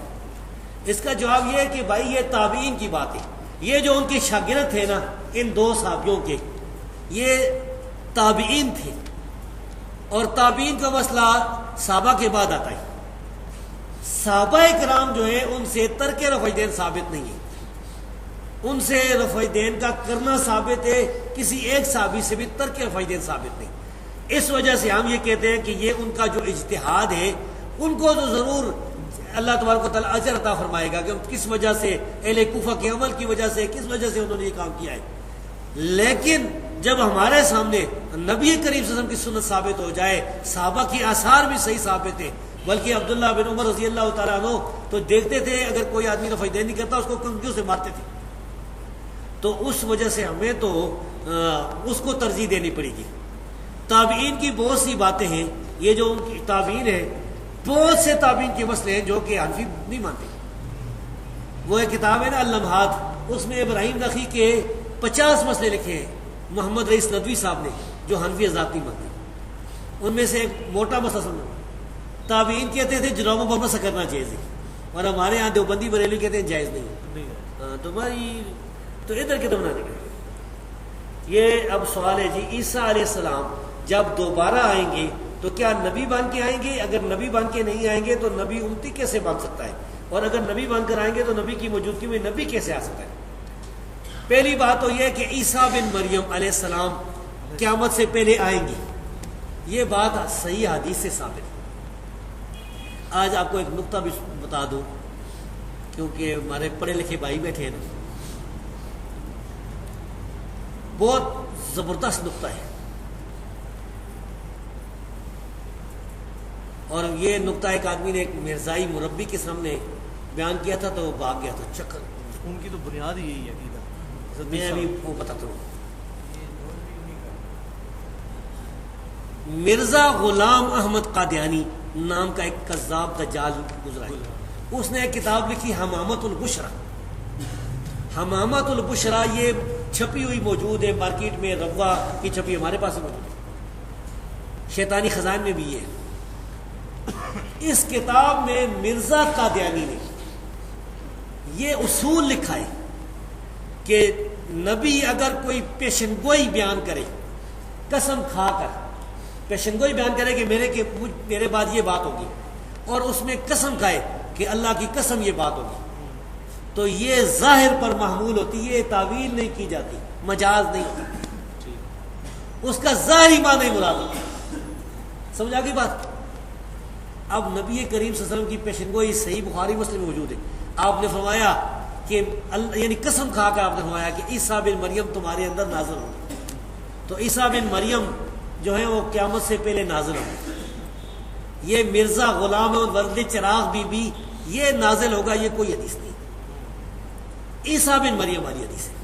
اس کا جواب یہ ہے کہ بھائی یہ تابعین کی بات ہے. یہ جو ان کے شاگرد تھے نا ان 2 صحابیوں کے، یہ تابعین تھے، اور تابعین کا مسئلہ صحابہ کے بعد آتا ہے. صحابہ کرام جو ہے ان سے ترک رفع دین ثابت نہیں ہے، ان سے رفع دین کا کرنا ثابت ہے. کسی ایک صحابی سے بھی ترک رفع دین ثابت نہیں. اس وجہ سے ہم یہ کہتے ہیں کہ یہ ان کا جو اجتہاد ہے ان کو تو ضرور اللہ تبارک و تعالیٰ اجر عطا فرمائے گا کہ کس وجہ سے اہل کوفہ کے عمل کی وجہ سے کس وجہ سے انہوں نے یہ کام کیا ہے. لیکن جب ہمارے سامنے نبی کریم صلی اللہ علیہ وسلم کی سنت ثابت ہو جائے، صحابہ کی آثار بھی صحیح ثابت ہے، بلکہ عبداللہ بن عمر رضی اللہ تعالیٰ عنہ تو دیکھتے تھے اگر کوئی آدمی رفع دین نہیں کرتا اس کو کنکیوں سے مارتے تھے. تو اس وجہ سے ہمیں تو اس کو ترجیح دینی پڑے گی. تابعین کی بہت سی باتیں ہیں، یہ جو ان کی تابعین ہے بہت سے تابعین کے مسئلے ہیں جو کہ حنفی نہیں مانتے. وہ ایک کتاب ہے نا اللمحات، اس میں ابراہیم نخعی کے 50 مسئلے لکھے ہیں محمد رئیس ندوی صاحب نے جو حنفی حضرات نہیں مانتے. ان میں سے ایک موٹا مسئلہ سمجھو، تابعین کہتے تھے جراموں پر مسح کرنا جائز ہے، اور ہمارے یہاں دیوبندی بریلوی کہتے ہیں جائز نہیں ہے. تو بھائی تو ادھر کے دم نہ. یہ اب سوال ہے جی عیسیٰ علیہ السلام جب دوبارہ آئیں گے تو کیا نبی بن کے آئیں گے؟ اگر نبی بن کے نہیں آئیں گے تو نبی امتی کیسے بن سکتا ہے؟ اور اگر نبی بن کر آئیں گے تو نبی کی موجودگی میں نبی کیسے آ سکتا ہے؟ پہلی بات تو یہ کہ عیسیٰ بن مریم علیہ السلام قیامت سے پہلے آئیں گے، یہ بات صحیح حدیث سے ثابت ہے. آج آپ کو ایک نقطہ بھی بتا دوں کیونکہ ہمارے پڑھے لکھے بھائی بیٹھے ہیں نا، بہت زبردست نقطہ ہے، اور یہ نقطہ ایک آدمی نے ایک مرزائی مربی کے سامنے بیان کیا تھا تو وہ بھاگ گیا تھا چکر. ان کی تو بنیاد ہی یہی عقیدہ. میں ابھی وہ بتاتا ہوں. مرزا غلام احمد قادیانی نام کا ایک کذاب دجال گزرا ہے، اس نے ایک کتاب لکھی حمامت البشرا. حمامت البشرا یہ چھپی ہوئی موجود ہے مارکیٹ میں، روا کی چھپی ہمارے پاس موجود ہے، شیطانی خزائن میں بھی ہے. اس کتاب میں مرزا قادیانی نے یہ اصول لکھا ہے کہ نبی اگر کوئی پیشنگوئی بیان کرے، قسم کھا کر پیشنگوئی بیان کرے کہ میرے بعد یہ بات ہوگی، اور اس میں قسم کھائے کہ اللہ کی قسم یہ بات ہوگی، تو یہ ظاہر پر محمول ہوتی ہے، تعویل نہیں کی جاتی، مجاز نہیں ہوتی، اس کا ظاہری معنی مراد ہوتا ہے. سمجھا گئی بات؟ اب نبی کریم صلی اللہ علیہ وسلم کی پیشنگوئی صحیح بخاری مسلم میں موجود ہے. آپ نے فرمایا کہ یعنی قسم کھا کر آپ نے فرمایا کہ عیسیٰ بن مریم تمہارے اندر نازل ہوگا. تو عیسیٰ بن مریم جو ہے وہ قیامت سے پہلے نازل ہوگا. یہ مرزا غلام ورد چراغ بی بی یہ نازل ہوگا، یہ کوئی حدیث نہیں، عیسیٰ بن مریم والی حدیث ہے.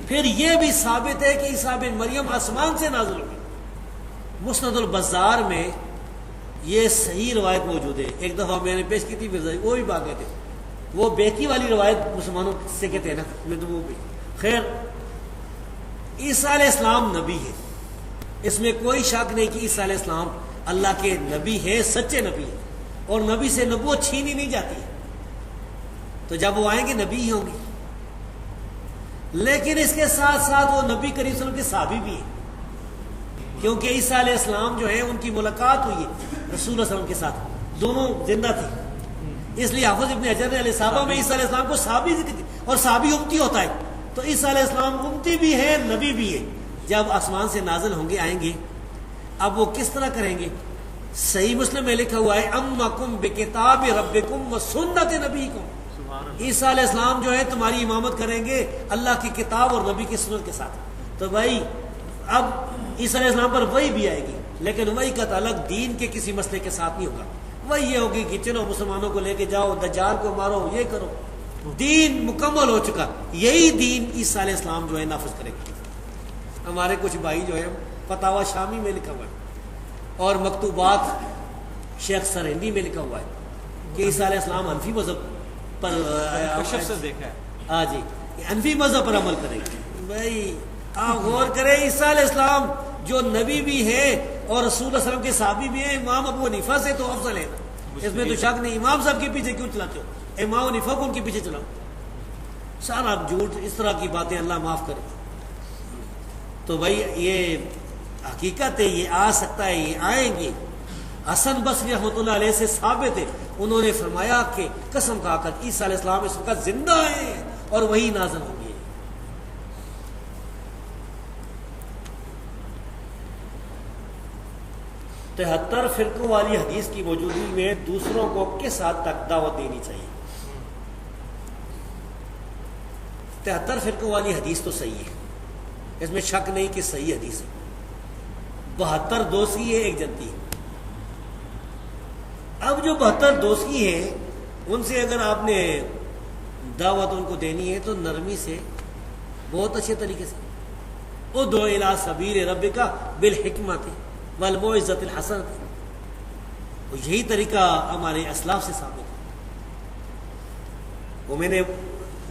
پھر یہ بھی ثابت ہے کہ عیسیٰ بن مریم آسمان سے نازل ہوگی. مسند البزار میں یہ صحیح روایت موجود ہے. ایک دفعہ میں نے پیش کی تھی مرزا، وہ بھی بھاگ گئے تھے. وہ بیکی والی روایت مسلمانوں سے کہتے ہیں نا، میں تو وہ بھی. خیر، عیسیٰ علیہ السلام نبی ہے، اس میں کوئی شک نہیں کہ عیسیٰ علیہ السلام اللہ کے نبی ہے، سچے نبی ہے، اور نبی سے نبوت چھینی نہیں جاتی ہے. تو جب وہ آئیں گے نبی ہی ہوں گے. لیکن اس کے ساتھ ساتھ وہ نبی کریم صلی اللہ علیہ وسلم کے صحابی بھی ہیں، کیونکہ عیسیٰ علیہ السلام جو ہے ان کی ملاقات ہوئی ہے رسول اللہ صلی اللہ علیہ وسلم کے ساتھ، دونوں زندہ تھے. اس لیے حافظ ابن حجر علیہ صحابہ میں عیسیٰ علیہ السلام کو صحابی ذکر کی، اور صحابی امتی ہوتا ہے، تو عیسیٰ علیہ السلام امتی بھی ہے، نبی بھی ہے. جب آسمان سے نازل ہوں گے، آئیں گے، اب وہ کس طرح کریں گے؟ صحیح مسلم میں لکھا ہوا ہے امکم بکتاب ربکم و سنت نبیکم. عیسیٰ علیہ السلام جو ہے تمہاری امامت کریں گے اللہ کی کتاب اور نبی کی سنت کے ساتھ. تو بھائی اب عیسیٰ علیہ السلام پر وہی بھی آئے گی، لیکن وہی کا تعلق دین کے کسی مسئلے کے ساتھ نہیں ہوگا. وہی یہ ہوگی کہ چلو مسلمانوں کو لے کے جاؤ، دجال کو مارو، یہ کرو. دین مکمل ہو چکا، یہی دین عیسیٰ علیہ السلام جو ہے نافذ کرے گا. ہمارے کچھ بھائی جو ہے فتاوی شامی میں لکھا ہوا ہے اور مکتوبات شیخ سرہندی میں لکھا ہوا ہے کہ عیسیٰ علیہ السلام حنفی مذہب پر دیکھا ہے. ہاں جی، حنفی مذہب پر عمل کریں گے. بھائی آپ غور کریں، عیسیٰ علیہ السلام جو نبی بھی ہے اور رسول اللہ علیہ وسلم کے صحابی بھی ہیں، امام ابو حنیفہ سے تو افضل ہے، اس میں تو شک نہیں. امام صاحب کے پیچھے کیوں چلاتے ہو؟ امام حنیفہ کو ان کے پیچھے چلاؤ. سارا جھوٹ، اس طرح کی باتیں اللہ معاف کرے. تو بھائی یہ حقیقت ہے، یہ آ سکتا ہے، یہ آئیں گے. حسن بصری رحمۃ اللہ علیہ سے ثابت ہے، انہوں نے فرمایا کہ قسم کھا کر عیسیٰ علیہ السلام اس وقت زندہ ہیں اور وہی نازل ہوں گے. 73 فرقوں والی حدیث کی موجودگی میں دوسروں کو کس حد تک دعوت دینی چاہیے؟ 73 فرقوں والی حدیث تو صحیح ہے، اس میں شک نہیں کہ صحیح حدیث ہے. 72 دوسری ہے، ایک جنتی ہے. اب جو 72 دوسری ہیں ان سے اگر آپ نے دعوت ان کو دینی ہے تو نرمی سے، بہت اچھے طریقے سے، ادعو الی سبیل ربک بالحکمت والموعظۃ الحسنۃ. یہی طریقہ ہمارے اسلاف سے ثابت ہے. وہ میں نے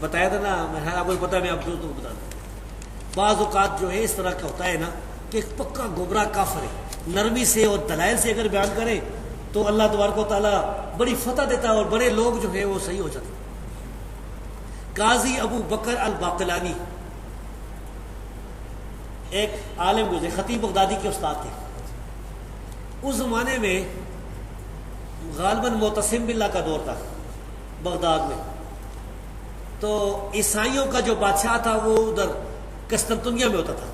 بتایا تھا نا، آپ کو پتا ہے، میں آپ کو بتا دوں. بعض اوقات جو ہے اس طرح کا ہوتا ہے نا کہ ایک پکا گمراہ کافر ہے، نرمی سے اور دلائل سے اگر بیان کرے تو اللہ تبارک و تعالیٰ بڑی فتح دیتا ہے اور بڑے لوگ جو ہیں وہ صحیح ہو جاتے ہیں. قاضی ابو بکر الباقلانی ایک عالم گزرے، خطیب بغدادی کے استاد تھے. اس زمانے میں غالباً معتصم باللہ کا دور تھا بغداد میں. تو عیسائیوں کا جو بادشاہ تھا وہ ادھر قسطنطنیہ میں ہوتا تھا،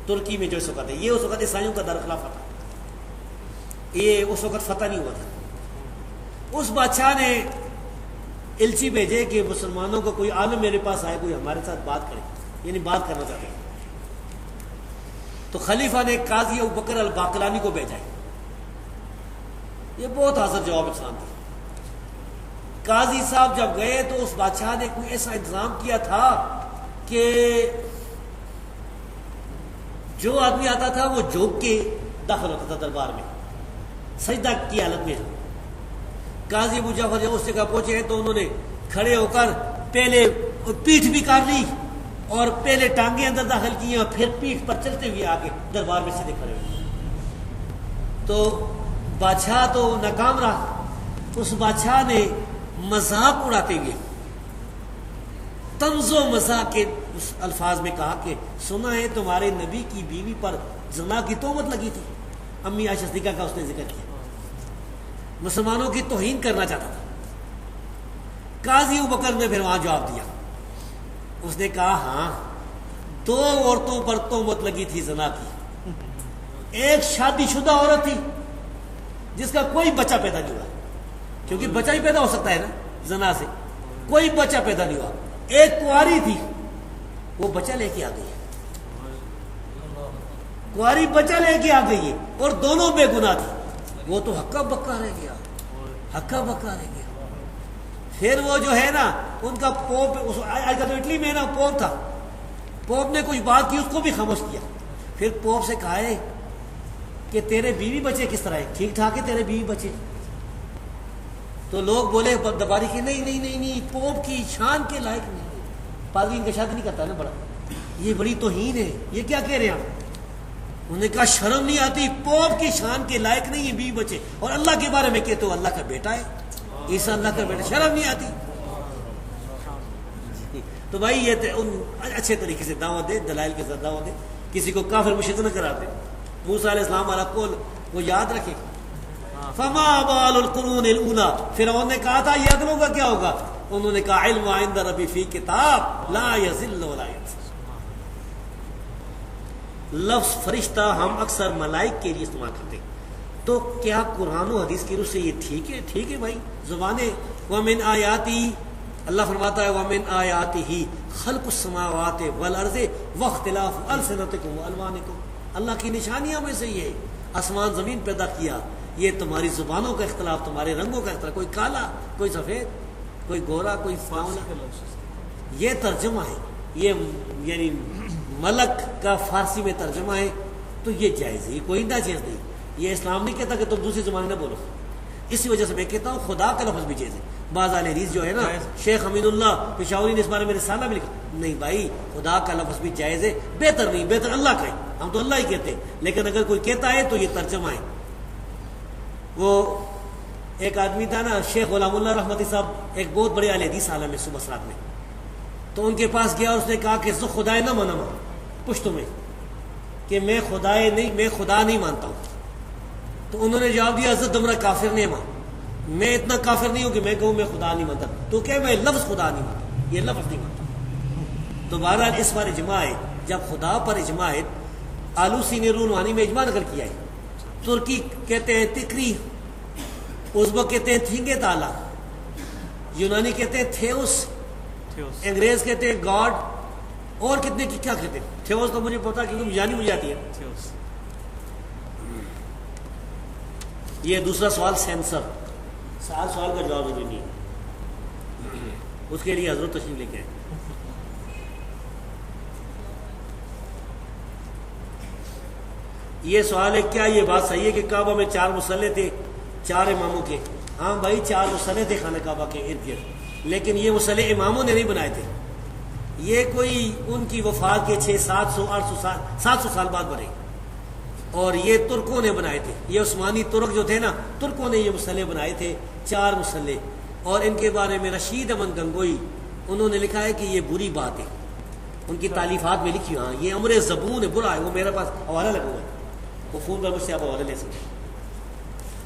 ترکی میں جو اس وقت ہے. یہ اس وقت عیسائیوں کا دارالخلافہ تھا، یہ اس وقت فتح نہیں ہوا تھا. اس بادشاہ نے الچی بھیجے کہ مسلمانوں کا کوئی عالم میرے پاس آئے، کوئی ہمارے ساتھ بات کرے، یعنی بات کرنا چاہتے ہیں. تو خلیفہ نے قاضی ابو بکر الباقلانی کو بھیجا ہے. یہ بہت حاضر جواب انسان تھا. قاضی صاحب جب گئے تو اس بادشاہ نے کوئی ایسا انتظام کیا تھا کہ جو آدمی آتا تھا وہ جھوک کے داخل ہوتا تھا دربار میں، سجدہ کی حالت میں. قاضی ابو جعفر جب اس جگہ پہنچے تو انہوں نے کھڑے ہو کر پہلے پیٹھ بھی کاٹ لی اور پہلے ٹانگیں اندر داخل کی اور پھر پیٹھ پر چلتے ہوئے آگے دربار میں سیدھے کھڑے ہوئے. تو بادشاہ تو ناکام رہا. اس بادشاہ نے مذاق اڑاتے ہوئے طنز و مزاح کے اس الفاظ میں کہا کہ سنا ہے تمہارے نبی کی بیوی پر زنا کی تہمت لگی تھی. امی عائشہ صدیقہ کا اس نے ذکر کیا، مسلمانوں کی توہین کرنا چاہتا تھا. قاضی ابو بکر نے پھر وہاں جواب دیا. اس نے کہا ہاں 2 عورتوں پر تہمت لگی تھی زنا کی. ایک شادی شدہ عورت تھی جس کا کوئی بچہ پیدا نہیں ہوا، کیونکہ بچہ ہی پیدا ہو سکتا ہے نا زنا سے، کوئی بچہ پیدا نہیں ہوا. ایک کنواری تھی، وہ بچہ لے کے آ گئی ہے، کنواری بچہ لے کے آ گئی ہے اور دونوں بے گناہ تھی. وہ تو ہکا بکا رہ گیا، ہکا بکا رہ گیا. پھر وہ جو ہے نا ان کا پوپ، آج کل تو اٹلی میں نا پوپ تھا، پوپ نے کچھ بات کی، اس کو بھی خاموش کیا. پھر پوپ سے کہا ہے کہ تیرے بیوی بچے کس طرح ہے، ٹھیک ٹھاک ہے تیرے بیوی بچے؟ تو لوگ بولے دباری کی نہیں نہیں نہیں نہیں، پوپ کی شان کے لائق نہیں. پادری ان کا شادی نہیں کرتا نا، بڑا یہ بڑی توہین ہے، یہ کیا کہہ رہے ہیں آپ؟ انہوں نے کہا شرم نہیں آتی، پوپ کی شان کے لائق نہیں ہے بیوی بچے، اور اللہ کے بارے میں کہتے ہو اللہ کا بیٹا ہے، عیسیٰ اللہ کا بیٹا، شرم نہیں آتی؟ تو بھائی یہ ان اچھے طریقے سے دعوت دے، دلائل کے ساتھ دعوت دے، کسی کو کافر مشرک نہ کراتے. موسیٰ علیہ السلام والا قول وہ یاد رکھے. فما بال القرون الاولی، فرعون نے کہا تھا یہ اگلوں کا کیا ہوگا؟ انہوں نے کہا علم عند ربی فی کتاب لا یضل ولا ینسى. لفظ فرشتہ ہم اکثر ملائک کے لیے استعمال کرتے ہیں، تو کیا قرآن و حدیث کی روح سے یہ ٹھیک ہے؟ ٹھیک ہے بھائی، زبانیں. ومن آیاتی، اللہ فرماتا ہے ومن آیاتہ خلق السماوات والارض واختلاف السنتکم والوانکم. اللہ کی نشانیاں میں سے یہ ہے آسمان زمین پیدا کیا، یہ تمہاری زبانوں کا اختلاف، تمہارے رنگوں کا اختلاف، کوئی کالا کوئی سفید، کوئی گورا کوئی سانولا. یہ ترجمہ ہے، یہ یعنی ملک کا فارسی میں ترجمہ ہے، تو یہ جائز ہے، کوئی نہ چیز نہیں. یہ اسلام نہیں کہتا کہ تم دوسری زبان نہ بولو. اسی وجہ سے میں کہتا ہوں خدا کا لفظ بھی جائز ہے. بعض اہل حدیث جو ہے نا، شیخ حمید اللہ پشاوری نے اس بارے میں رسالہ بھی لکھا، نہیں بھائی خدا کا لفظ بھی جائز ہے، بہتر نہیں، بہتر اللہ کا ہے، ہم تو اللہ ہی کہتے ہیں، لیکن اگر کوئی کہتا ہے تو یہ ترجمہ ہے. وہ ایک آدمی تھا نا شیخ غلام اللہ رحمتی صاحب، ایک بہت بڑے اہل حدیث عالم ہے صبح رات میں، تو ان کے پاس گیا اور اس نے کہا کہ خدائے نہ منما پشتوں میں کہ میں خدائے نہیں، میں خدا نہیں مانتا ہوں. تو انہوں نے جواب دیا حضرت تمہارا کافر نہیں ماں، میں اتنا کافر نہیں ہوں کہ میں کہوں میں خدا نہیں مانتا، تو کہ میں لفظ خدا نہیں مانتا، یہ لفظ نہیں مانتا. تو بہرحال اس پر اجماع ہے، جب خدا پر اجماع ہے، آلوسی نے روحانی میں اجماع نقل کیا ہے ترکی کہتے ہیں تکری، ازبک کہتے ہیں تھینگے تالا، یونانی کہتے ہیں تھیوس، انگریز کہتے ہیں گاڈ، اور کتنے کی کیا کہتے ہیں. تھیوس تو مجھے پتا کیونکہ یونانی مجھے آتی ہے. یہ دوسرا سوال سینسر، سوال کا جواب ضروری نہیں ہے، اس کے لیے حضرت تشریف لے کے آئے. یہ سوال ہے کیا یہ بات صحیح ہے کہ کعبہ میں 4 مصلے تھے 4 اماموں کے؟ ہاں بھائی 4 مصلے تھے خانہ کعبہ کے ارد گرد، لیکن یہ مصلے اماموں نے نہیں بنائے تھے، یہ کوئی ان کی وفات کے 700 سال بعد بنے، اور یہ ترکوں نے بنائے تھے. یہ عثمانی ترک جو تھے نا، ترکوں نے یہ مصلے بنائے تھے 4 مصلے. اور ان کے بارے میں رشید احمد گنگوئی انہوں نے لکھا ہے کہ یہ بری بات ہے، ان کی تالیفات میں لکھی. ہاں یہ امر زبون ہے، برا ہے. وہ میرے پاس حوالہ لگا ہوا ہے، وہ فون پر مجھ سے آپ حوالے لے سکتے ہیں.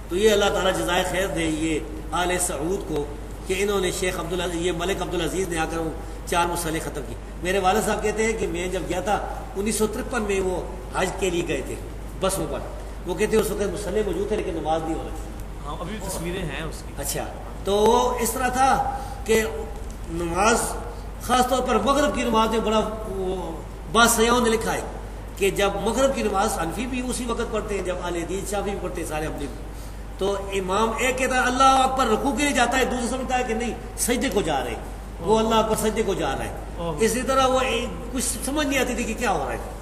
تو یہ اللہ تعالیٰ جزائے خیر دے یہ آل سعود کو کہ انہوں نے شیخ عبدالعزیز، یہ ملک عبدالعزیز نے آ کر وہ 4 مصلے ختم کی. میرے والد صاحب کہتے ہیں کہ میں جب گیا تھا 1953 میں، وہ حج کے لیے گئے تھے بسوں پر، وہ کہتے ہیں اس وقت مصلے موجود تھے لیکن نماز نہیں ہو رہی تھی. ہاں ابھی تصویریں ہیں اس کی. اچھا تو وہ اس طرح تھا کہ نماز خاص طور پر مغرب کی نماز میں بڑا باسیاؤں نے لکھا ہے کہ جب مغرب کی نماز حنفی بھی اسی وقت پڑھتے ہیں، جب اہل حدیث شافعی بھی پڑھتے ہیں سارے اپنے، تو امام ایک کہتا ہے اللہ اکبر رکوع کے لیے جاتا ہے، دوسرا سمجھتا ہے کہ نہیں سجدے کو جا رہے ہیں، وہ اللہ اکبر سجدے کو جا رہا ہے. اسی طرح وہ کچھ سمجھ نہیں آتی تھی کہ کیا ہو رہا ہے.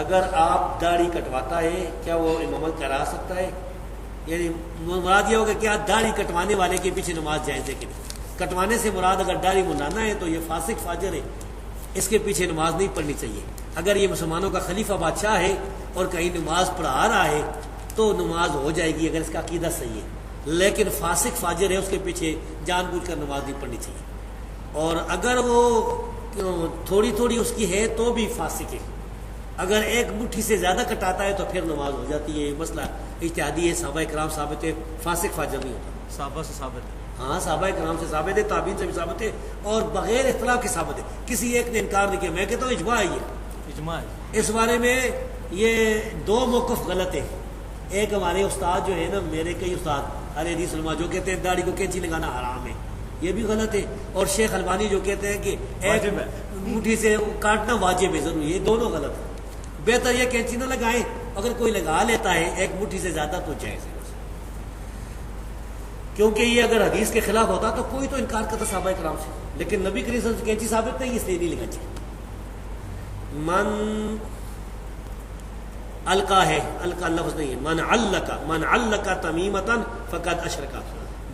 اگر آپ داڑھی کٹواتا ہے کیا وہ امامت کرا سکتا ہے؟ یعنی مراد یہ ہوگا کیا داڑھی کٹوانے والے کے پیچھے نماز جائز ہے کہ نہیں؟ کٹوانے سے مراد اگر داڑھی منانا ہے تو یہ فاسق فاجر ہے، اس کے پیچھے نماز نہیں پڑھنی چاہیے. اگر یہ مسلمانوں کا خلیفہ بادشاہ ہے اور کہیں نماز پڑھا رہا ہے تو نماز ہو جائے گی اگر اس کا عقیدہ صحیح ہے، لیکن فاسق فاجر ہے اس کے پیچھے جان بوجھ کر نماز نہیں پڑھنی چاہیے. اور اگر وہ تھوڑی تھوڑی اس کی ہے تو بھی فاسق ہے. اگر ایک مٹھی سے زیادہ کٹاتا ہے تو پھر نماز ہو جاتی ہے. یہ مسئلہ اجتہادی ہے، صحابہ کرام ثابت ہے، فاسق فاجر نہیں ہوتا. صحابہ سے ثابت ہے. ہاں صحابہ کرام سے ثابت ہے، تابعین سے بھی ثابت ہے، اور بغیر اختلاف کے ثابت ہے. کسی ایک نے انکار نہیں کیا. میں کہتا ہوں اجماع ہے، یہ اجماع ہے. اس بارے میں یہ 2 موقف غلط ہے. ایک ہمارے استاد جو ہے نا، میرے کئی استاد اہل حدیث علماء جو کہتے ہیں داڑھی کو کینچی لگانا حرام ہے، یہ بھی غلط ہے. اور شیخ البانی جو کہتے ہیں کہ ایک مٹھی سے کاٹنا واجب ہے ضروری، یہ دونوں غلط ہے. بہتر یہ کینچی نہ لگائیں، اگر کوئی لگا لیتا ہے ایک مٹھی سے زیادہ تو جائز ہے، کیونکہ یہ اگر حدیث کے خلاف ہوتا تو کوئی تو انکار کرتا صحابہ کرام سے، لیکن نبی کریم صلی اللہ علیہ وسلم کینچی ثابت نہیں، اس لیے نہیں لگا چاہیے. من القا ہے، القا لفظ نہیں ہے، من علقا تمیمتن فقد اشرکا،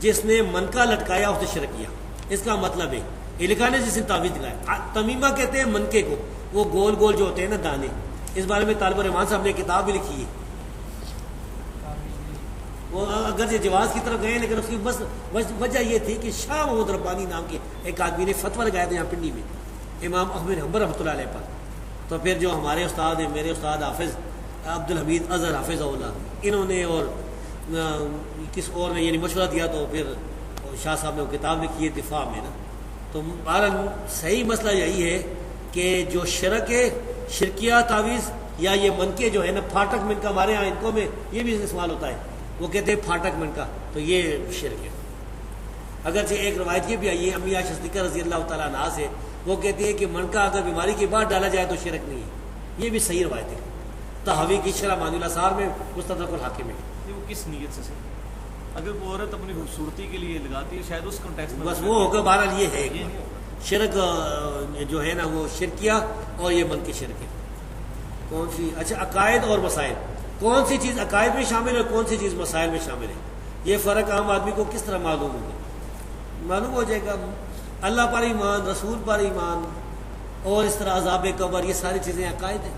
جس نے منکا لٹکایا اس نے شرک کیا. اس کا مطلب ہے یہ لکھا نے جس نے تعویذ لگایا. تمیمہ کہتے ہیں منکے کو، وہ گول گول جو ہوتے ہیں نا دانے. اس بارے میں طالب الرحمان صاحب نے کتاب بھی لکھی ہے. وہ اگر یہ جواز کی طرف گئے لیکن اس کی بس وجہ یہ تھی کہ شاہ محمود ربانی نام کے ایک آدمی نے فتویٰ لگایا تھا یہاں پنڈی میں امام احمد حنبل رحمۃ اللہ علیہ پر. تو پھر جو ہمارے استاد ہیں، میرے استاد حافظ عبدالحمید اظہر حافظ اللہ، انہوں نے اور کس اور نے یعنی مشورہ دیا تو پھر شاہ صاحب نے وہ کتاب لکھی ہے دفاع میں نا. تو بہرحال صحیح مسئلہ یہی ہے کہ جو شرک ہے، شرکیہ تعویذ یا یہ منکے جو ہے نا، پھاٹک منکا ہمارے یہاں ان کو میں یہ بھی استعمال ہوتا ہے، وہ کہتے ہیں پھاٹک منکا، تو یہ شرک ہے. اگرچہ ایک روایت یہ بھی آئی ہے امی عائشہ صدیقہ رضی اللہ تعالیٰ عنہا سے، وہ کہتی ہے کہ منکا اگر بیماری کے بعد ڈالا جائے تو شرک نہیں ہے. یہ بھی صحیح روایت ہے. تحوی کی شرح مانی الاثار میں مستدرک الحاکم ہے. وہ کس نیت سے اگر وہ عورت اپنی خوبصورتی کے لیے لگاتی ہے شاید اس کانٹیکسٹ میں بس وہ ہوگا. بہرحال یہ ہے شرک جو ہے نا وہ شرکیہ اور یہ منکے شرک ہے. کون سی؟ اچھا عقائد اور مسائل، کون سی چیز عقائد میں شامل ہے اور کون سی چیز مسائل میں شامل ہے، یہ فرق عام آدمی کو کس طرح معلوم ہوگا؟ معلوم ہو جائے گا. اللہ پر ایمان، رسول پر ایمان، اور اس طرح عذاب قبر، یہ ساری چیزیں عقائد ہیں.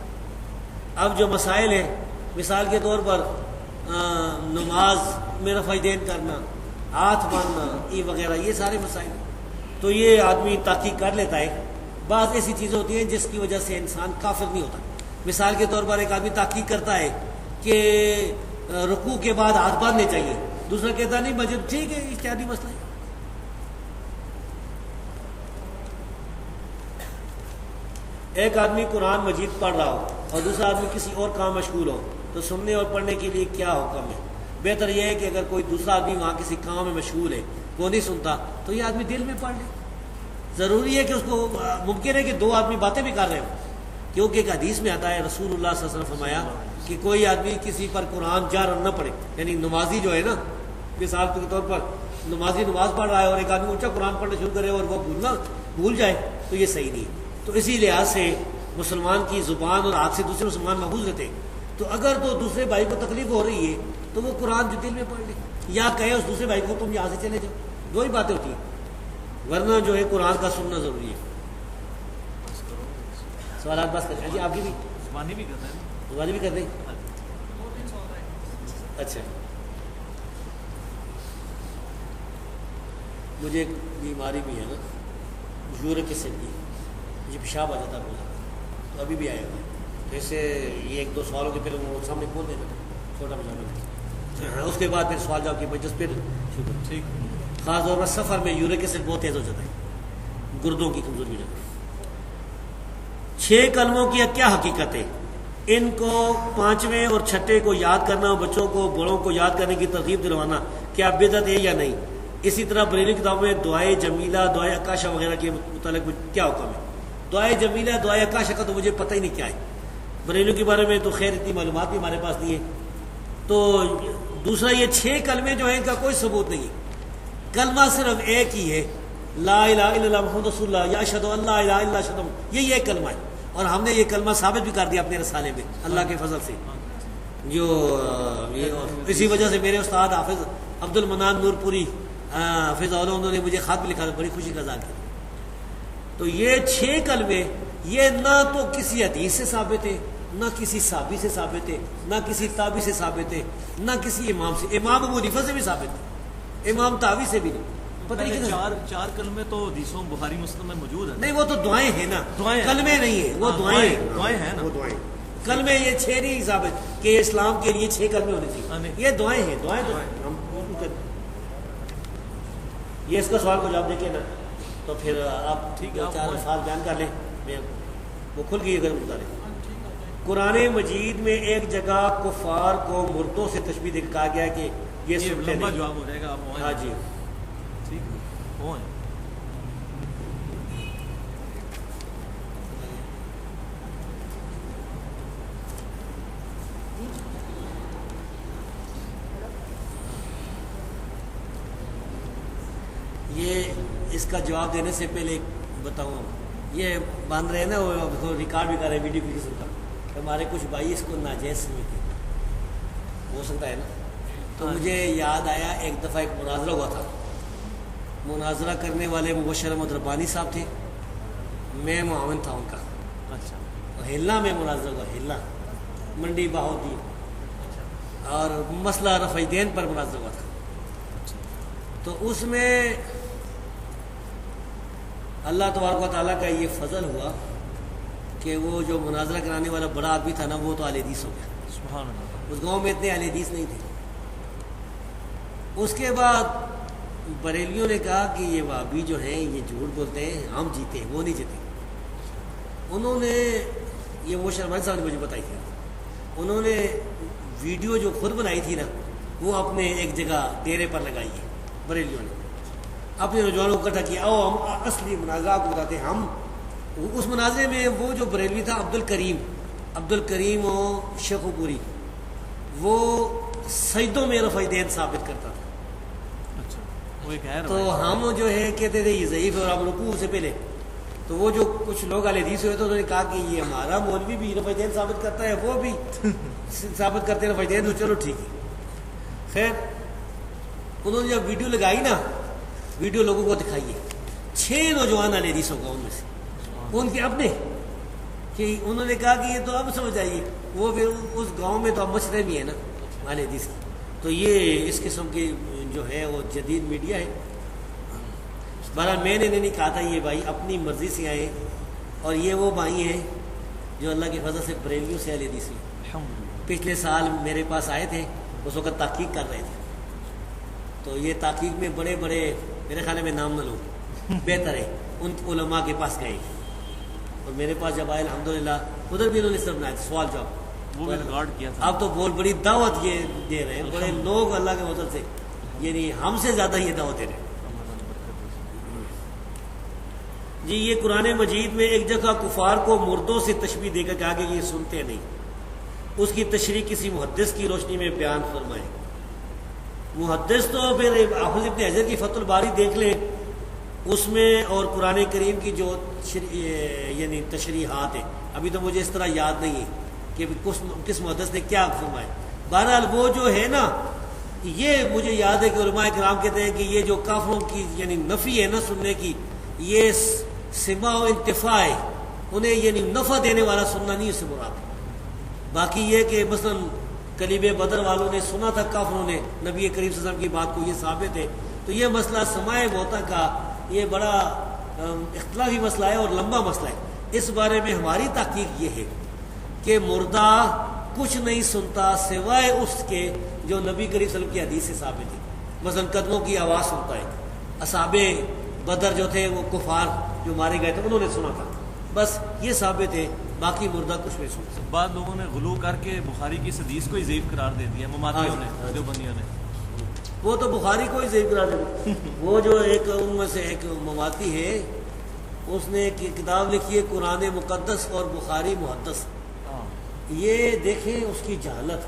اب جو مسائل ہیں، مثال کے طور پر نماز میں رفع دین کرنا، ہاتھ باندھنا، یہ وغیرہ، یہ سارے مسائل ہیں. تو یہ آدمی تحقیق کر لیتا ہے. بعض ایسی چیزیں ہوتی ہیں جس کی وجہ سے انسان کافر نہیں ہوتا. مثال کے طور پر ایک آدمی تحقیق کرتا ہے کہ رکوع کے بعد ہاتھ باندھنے چاہیے، دوسرا کہتا نہیں مجھے ٹھیک ہے، اجتہادی مسئلہ ہے. ایک آدمی قرآن مجید پڑھ رہا ہو اور دوسرا آدمی کسی اور کام مشغول ہو تو سننے اور پڑھنے کے لیے کیا حکم ہے؟ بہتر یہ ہے کہ اگر کوئی دوسرا آدمی وہاں کسی کام میں مشغول ہے وہ نہیں سنتا تو یہ آدمی دل میں پڑھ لے. ضروری ہے کہ اس کو ممکن ہے کہ دو آدمی باتیں بھی کر رہے ہوں، کیونکہ ایک حدیث میں آتا ہے رسول اللہ صلی اللہ علیہ وسلم فرمایا کہ کوئی آدمی کسی پر قرآن جہرن نہ پڑھے، یعنی نمازی جو ہے نا، مثال کے طور پر نمازی نماز پڑھ رہا ہے اور ایک آدمی اونچا قرآن پڑھنا شروع کرے اور وہ بھول جائے تو یہ صحیح نہیں. تو اسی لحاظ سے مسلمان کی زبان اور ہاتھ سے دوسرے مسلمان محفوظ رہتے ہیں. تو اگر تو دوسرے بھائی کو تکلیف ہو رہی ہے تو وہ قرآن جو دل میں پڑھ لے، یا کہے اس دوسرے بھائی کو تم یہاں سے چلے جاؤ، دو ہی باتیں ہوتی ہیں، ورنہ جو ہے قرآن کا سننا ضروری ہے. سوالات بس کریں جی. آپ کی بھی زبانی بھی کرنا ہے، زبانی بھی کر دیں. اچھا، مجھے ایک بیماری بھی ہے نا، یورک ایسڈ کی، مجھے پیشاب آ جاتا ہے بہت زیادہ، تو ابھی بھی آیا ہوا ہے. جیسے یہ ایک دو سوالوں کے پھر وہ سامنے کھول دینا چھوٹا پیشاب، اس کے بعد پھر سوال جواب کی بچت پھر شروع. ٹھیک. خاص طور پر سفر میں یورک ایسڈ بہت تیز ہو جاتا ہے، گردوں کی کمزوری ہو جاتی ہے. 6 کلموں کی کیا حقیقت ہے؟ ان کو 5ویں اور 6ٹھے کو یاد کرنا، بچوں کو بڑوں کو یاد کرنے کی ترغیب دلوانا کیا بدعت ہے یا نہیں؟ اسی طرح بریلی کتابوں میں دعائے جمیلہ، دعائے اکاشا وغیرہ کے متعلق کیا حکم ہے؟ دعائے جمیلہ، دعائے اکاشا کا تو مجھے پتہ ہی نہیں کیا ہے. بریلیوں کے بارے میں تو خیر اتنی معلومات بھی ہمارے پاس نہیں ہے. تو دوسرا یہ 6 کلمے جو ہیں ان کا کوئی ثبوت نہیں ہے. کلمہ صرف ایک ہی ہے، لا الہ الا اللہ محمد رسول اللہ، یا اشہد ان لا الہ الا اللہ اشہد، یہی ایک کلمہ ہے. اور ہم نے یہ کلمہ ثابت بھی کر دیا اپنے رسالے میں اللہ کے فضل سے. جو اسی وجہ سے میرے استاد حافظ عبد المنان نور پوری حافظ اللہ، انہوں نے مجھے خط بھی لکھا، بڑی خوشی کا اظہار کیا. تو یہ 6 کلمے یہ نہ تو کسی حدیث سے ثابت ہے، نہ کسی صحابی سے ثابت ہے، نہ کسی تابعی سے ثابت ہے، نہ کسی امام سے. امام ابو حنیفہ سے بھی ثابت ہے، امام تابعی سے بھی نہیں. پتہ نہیں چار کلمے تو حدیثوں بخاری مسلم میں موجود ہیں. نہیں، وہ تو دعائیں ہیں نا، دعائیں کلمے نہیں ہیں، وہ دعائیں ہیں نا، وہ دعائیں. کلمے یہ 6 نہیں ثابت کہ اسلام کے لیے 6 کلمے ہونے چاہیے، یہ دعائیں ہیں. دعائیں تو یہ اس کا سوال کو جواب دے کے نا تو پھر آپ ٹھیک ہے 4 سال بیان کر لیں، وہ کھل گئی اگر بتا رہے. قرآن مجید میں ایک جگہ کفار کو مردوں سے تشبیہ دے کے کہا گیا ہے کہ یہ لمبا جواب ہو جائے گا. آپ ہاں جی ٹھیک ہے. یہ اس کا جواب دینے سے پہلے بتاؤں، یہ باندھ رہے ہیں نا، وہ ریکارڈ بھی کر رہے ہیں ویڈیو قسم کا. ہمارے کچھ بھائی اس کو ناجائز سمجھتے ہو سکتا ہے نا. تو مجھے یاد آیا ایک دفعہ ایک مناظرہ ہوا تھا. مناظرہ کرنے والے مبشر احمد ربانی صاحب تھے، میں معاون تھا ان کا. اچھا. ہلنا میں مناظرہ ہوا، ہلنا منڈی بہاؤدین، اور مسئلہ رفع دین پر مناظرہ ہوا تھا. تو اس میں اللہ تبارک و تعالیٰ کا یہ فضل ہوا کہ وہ جو مناظرہ کرانے والا بڑا آدمی تھا نا، وہ تو اہل حدیث ہو گیا. سبحان اللہ. اس گاؤں میں اتنے اہل حدیث نہیں تھے. اس کے بعد بریلیوں نے کہا کہ یہ وہابی جو ہیں یہ جھوٹ بولتے ہیں، ہم جیتے ہیں، وہ نہیں جیتے. انہوں نے یہ وہ شرمائن صاحب نے مجھے بتائی تھی، انہوں نے ویڈیو جو خود بنائی تھی نا وہ اپنے ایک جگہ ڈیرے پر لگائی ہے. بریلیوں نے اپنے نوجوانوں کو اکٹھا کیا، او ہم اصلی مناظرہ کو بتاتے ہیں. ہم اس مناظرے میں وہ جو بریلوی تھا عبد الکریم و شیخ پوری، وہ سجدوں میں رفع دین ثابت کرتا تھا. اچھا. وہ ایک ہے تو ہم جو ہے کہتے تھے یہ ضعیف ہے، اور ہم رکوع سے پہلے. تو وہ جو کچھ لوگ اہل حدیث ہوئے تھے انہوں نے کہا کہ یہ ہمارا مولوی بھی رفع دین ثابت کرتا ہے، وہ بھی ثابت کرتے ہیں رفع دین، تو چلو ٹھیک ہے. خیر انہوں نے جب ویڈیو لگائی نا، ویڈیو لوگوں کو دکھائیے، 6 نوجوان اہل حدیث ہوگا ان میں سے، ان کے اپنے، کہ انہوں نے کہا کہ یہ تو اب سمجھ آئیے. وہ پھر اس گاؤں میں تو اب مشرے بھی ہے نا اہل حدیث کی. تو یہ اس قسم کی جو ہے وہ جدید میڈیا ہے. بہرحال میں نے نہیں کہا تھا، یہ بھائی اپنی مرضی سے آئے، اور یہ وہ بھائی ہیں جو اللہ کی فضل سے بریلیوں سے اہل حدیث ہیں. پچھلے سال میرے پاس آئے تھے، اس وقت تحقیق کر رہے تھے. تو یہ تحقیق میں بڑے بڑے، میرے خیال میں نام نہ لوں، بہتر ہے ان علماء کے پاس گئے. اور میرے پاس جب آئے الحمدللہ ادھر بھی انہوں نے صرف بنایا تھا سوال جواب، وہ بھی ریکارڈ کیا تھا. اب تو بہت بڑی دعوت یہ دے رہے ہیں، بڑے لوگ اللہ کے فضل سے یعنی ہم سے زیادہ یہ دعوت دے رہے ہیں. جی یہ قرآن مجید میں ایک جگہ کفار کو مردوں سے تشبیہ دے کر کہا کہ یہ سنتے نہیں، اس کی تشریح کسی محدث کی روشنی میں بیان فرمائیں. محدث تو پھر حافظ ابن حجر کی فتح الباری دیکھ لیں، اس میں اور قرآن کریم کی جو یعنی تشریحات ہیں، ابھی تو مجھے اس طرح یاد نہیں ہے کہ کس محدث نے کیا فرمایا. بہرحال وہ جو ہے نا، یہ مجھے یاد ہے کہ علماء کرام کہتے ہیں کہ یہ جو کافروں کی یعنی نفی ہے نا سننے کی، یہ سماع و انتفاع ہے، انہیں یعنی نفع دینے والا سننا نہیں اس سے مراد. باقی یہ کہ مثلا کلیب بدر والوں نے سنا تھا کافروں نے نبی کریم صلی اللہ علیہ وسلم کی بات کو، یہ ثابت ہے. تو یہ مسئلہ سماع موتا کا یہ بڑا اختلافی مسئلہ ہے اور لمبا مسئلہ ہے. اس بارے میں ہماری تحقیق یہ ہے کہ مردہ کچھ نہیں سنتا سوائے اس کے جو نبی کریم صلی اللہ علیہ وسلم کی حدیث سے ثابت ہے. مثلا قدموں کی آواز سنتا ہے. اصحاب بدر جو تھے وہ کفار جو مارے گئے تھے انہوں نے سنا تھا، بس یہ ثابت ہے، باقی مردہ کچھ نہیں سنتا. بعد لوگوں نے غلو کر کے بخاری کی اس حدیث کو ہی ضعیف قرار دے دیا، مماتیوں نے، دیوبندیوں نے. وہ تو بخاری کو ہی ضعیف قرار دے دیا. وہ جو ایک ان میں سے ایک مماتی ہے، اس نے ایک کتاب لکھی ہے قرآن مقدس اور بخاری محدث. یہ دیکھیں اس کی جہالت.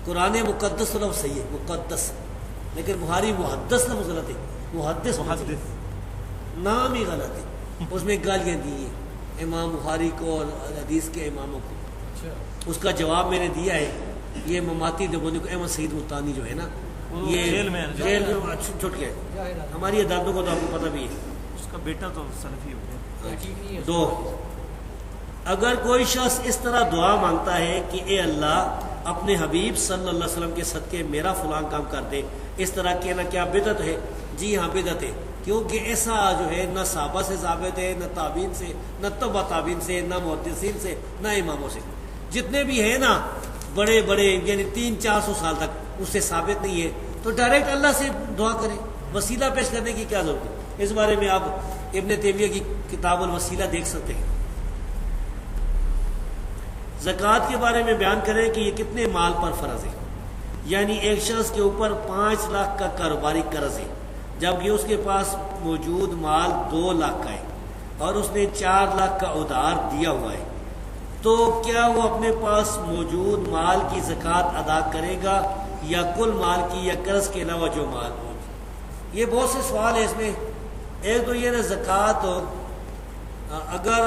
قرآن مقدس لفظ صحیح ہے مقدس، لیکن بخاری محدث لفظ غلط ہے. محدث نام ہی غلط ہے. اس میں گالیاں دی ہیں امام بخاری کو اور حدیث کے اماموں کو. اس کا جواب میں نے دیا ہے. یہ مماتی دیوبندی کو احمد سعید ملتانی جو ہے نا، یہ جیل میں چھٹ گئے. ہماری عدالتوں کو تو آپ کو پتہ بھی ہے. اس کا بیٹا تو سلفی ہو گیا. دو، اگر کوئی شخص اس طرح دعا مانگتا ہے کہ اے اللہ اپنے حبیب صلی اللہ علیہ وسلم کے صدقے میرا فلاں کام کر دے، اس طرح کہنا کیا بدعت ہے؟ جی ہاں بدعت ہے، کیونکہ ایسا جو ہے نہ صحابہ سے ثابت ہے، نہ تابعین سے، نہ تبع تابعین سے، نہ محدثین سے، نہ اماموں سے. جتنے بھی ہیں نا بڑے بڑے یعنی 300-400 سال تک اس سے ثابت نہیں ہے. تو ڈائریکٹ اللہ سے دعا کریں، وسیلہ پیش کرنے کی کیا ضرورت ہے؟ اس بارے میں آپ ابن تیمیہ کی کتاب الوسیلہ دیکھ سکتے ہیں. زکوٰۃ کے بارے میں بیان کریں کہ یہ کتنے مال پر فرض ہے. یعنی ایک شخص کے اوپر 5 لاکھ کا کاروباری قرض ہے، جبکہ اس کے پاس موجود مال 2 لاکھ کا ہے اور اس نے 4 لاکھ کا ادھار دیا ہوا ہے، تو کیا وہ اپنے پاس موجود مال کی زکوٰۃ ادا کرے گا یا کل مال کی یا قرض کے علاوہ جو مال ہو؟ یہ بہت سے سوال ہے اس میں. ایک تو یہ نا زکوٰۃ اگر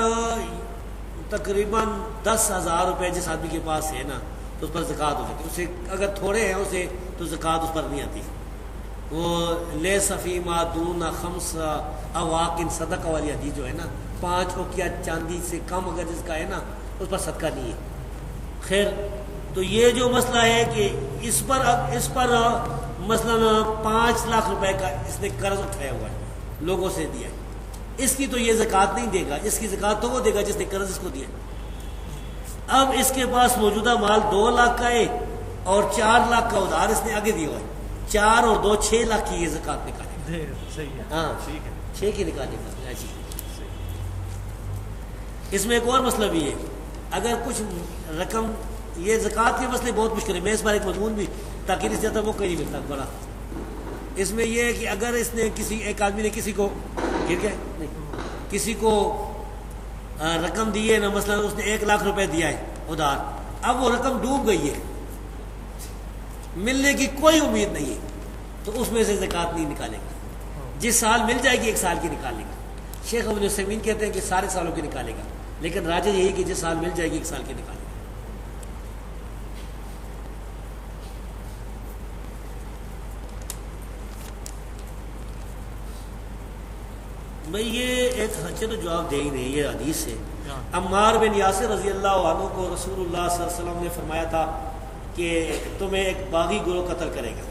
تقریباً 10,000 روپے جس آدمی کے پاس ہے نا تو اس پر زکوٰۃ ہو جاتی ہے. اسے اگر تھوڑے ہیں اسے تو زکوٰۃ اس پر نہیں آتی. وہ لے صفی معدون خمس اواقن صدقہ والی حدیث جو ہے نا، 5 اوقیہ چاندی سے کم اگر جس کا ہے نا اس پر صدقہ نہیں ہے. خیر، تو یہ جو مسئلہ ہے کہ اس پر مثلا 5 لاکھ روپے کا اس نے قرض اٹھایا ہوا ہے، لوگوں سے دیا ہے، اس کی تو یہ زکوٰۃ نہیں دے گا. اس کی زکوٰۃ تو وہ دے گا جس نے قرض اس کو دیا. اب اس کے پاس موجودہ مال 2 لاکھ کا ہے اور 4 لاکھ کا ادھار اس نے آگے دیا ہوا ہے. 4 اور 2 6 لاکھ کی یہ زکوٰۃ نکالے گا. ہاں ٹھیک ہے، 6 کی نکالے گا. اس میں ایک اور مسئلہ بھی ہے. اگر کچھ رقم، یہ زکوٰۃ کے مسئلے بہت مشکل ہے. میں اس بار ایک مضمون بھی تاکہ اس جاتا وہ کہیں نہیں ملتا بڑا. اس میں یہ ہے کہ اگر اس نے ایک آدمی نے کسی کو گر گیا نہیں کسی کو رقم دی ہے نا، مثلا اس نے 1 لاکھ روپے دیا ہے ادھار، اب وہ رقم ڈوب گئی ہے، ملنے کی کوئی امید نہیں ہے، تو اس میں سے زکوٰۃ نہیں نکالے گا. جس سال مل جائے گی 1 سال کی نکالے گا. شیخ ابن عثیمین کہتے ہیں کہ سارے سالوں کی نکالے گا، لیکن راجح یہی کہ جس سال مل جائے گی 1 سال کی نکالے گا. بھئی یہ ایک ہنچے تو جواب دے ہی نہیں، یہ حدیث ہے. عمار بن یاسر رضی اللہ عنہ کو رسول اللہ صلی اللہ علیہ وسلم نے فرمایا تھا کہ تمہیں ایک باغی گروہ قتل کرے گا.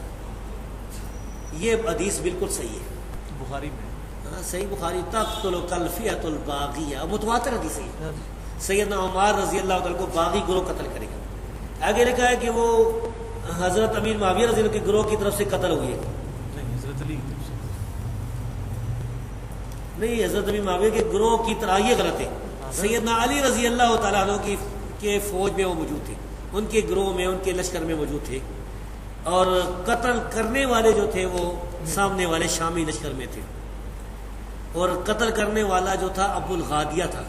یہ حدیث بالکل صحیح ہے، بخاری میں صحیح بخاری. تقتل الفئۃ الباغیہ، متواتر حدیث ہے. سیدنا عمار رضی اللہ عنہ کو باغی گروہ قتل کرے گا. آگے لکھا ہے کہ وہ حضرت امیر معاویہ رضی اللہ عنہ کے گروہ کی طرف سے قتل ہوئی ہے. نہیں، حضرت ابی معاویہ کے گروہ کی طرح یہ غلط ہے. سیدنا علی رضی اللہ تعالیٰ عنہ کی کے فوج میں وہ موجود تھے، ان کے گروہ میں، ان کے لشکر میں موجود تھے، اور قتل کرنے والے جو تھے وہ سامنے والے شامی لشکر میں تھے، اور قتل کرنے والا جو تھا ابو الغادیہ تھا،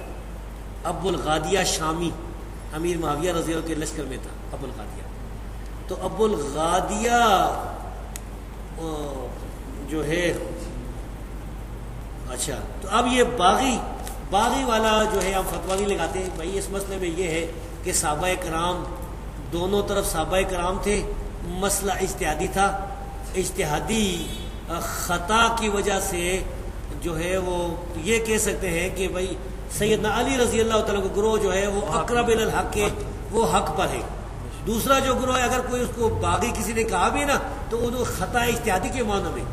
ابو الغادیہ شامی امیر معاویہ رضی اللہ کے لشکر میں تھا ابو الغادیہ۔ تو ابو الغادیہ جو ہے، اچھا تو اب یہ باغی والا جو ہے ہم فتویٰ نہیں لگاتے ہیں بھائی، اس مسئلے میں یہ ہے کہ صحابہ کرام دونوں طرف صحابہ کرام تھے، مسئلہ اجتہادی تھا، اجتہادی خطا کی وجہ سے جو ہے وہ یہ کہہ سکتے ہیں کہ بھائی سیدنا علی رضی اللہ تعالیٰ کا گروہ جو ہے وہ اقرب الی الحق ہے، وہ حق پر ہے۔ دوسرا جو گروہ ہے اگر کوئی اس کو باغی کسی نے کہا بھی نا تو وہ خطا اجتہادی کے معنی میں،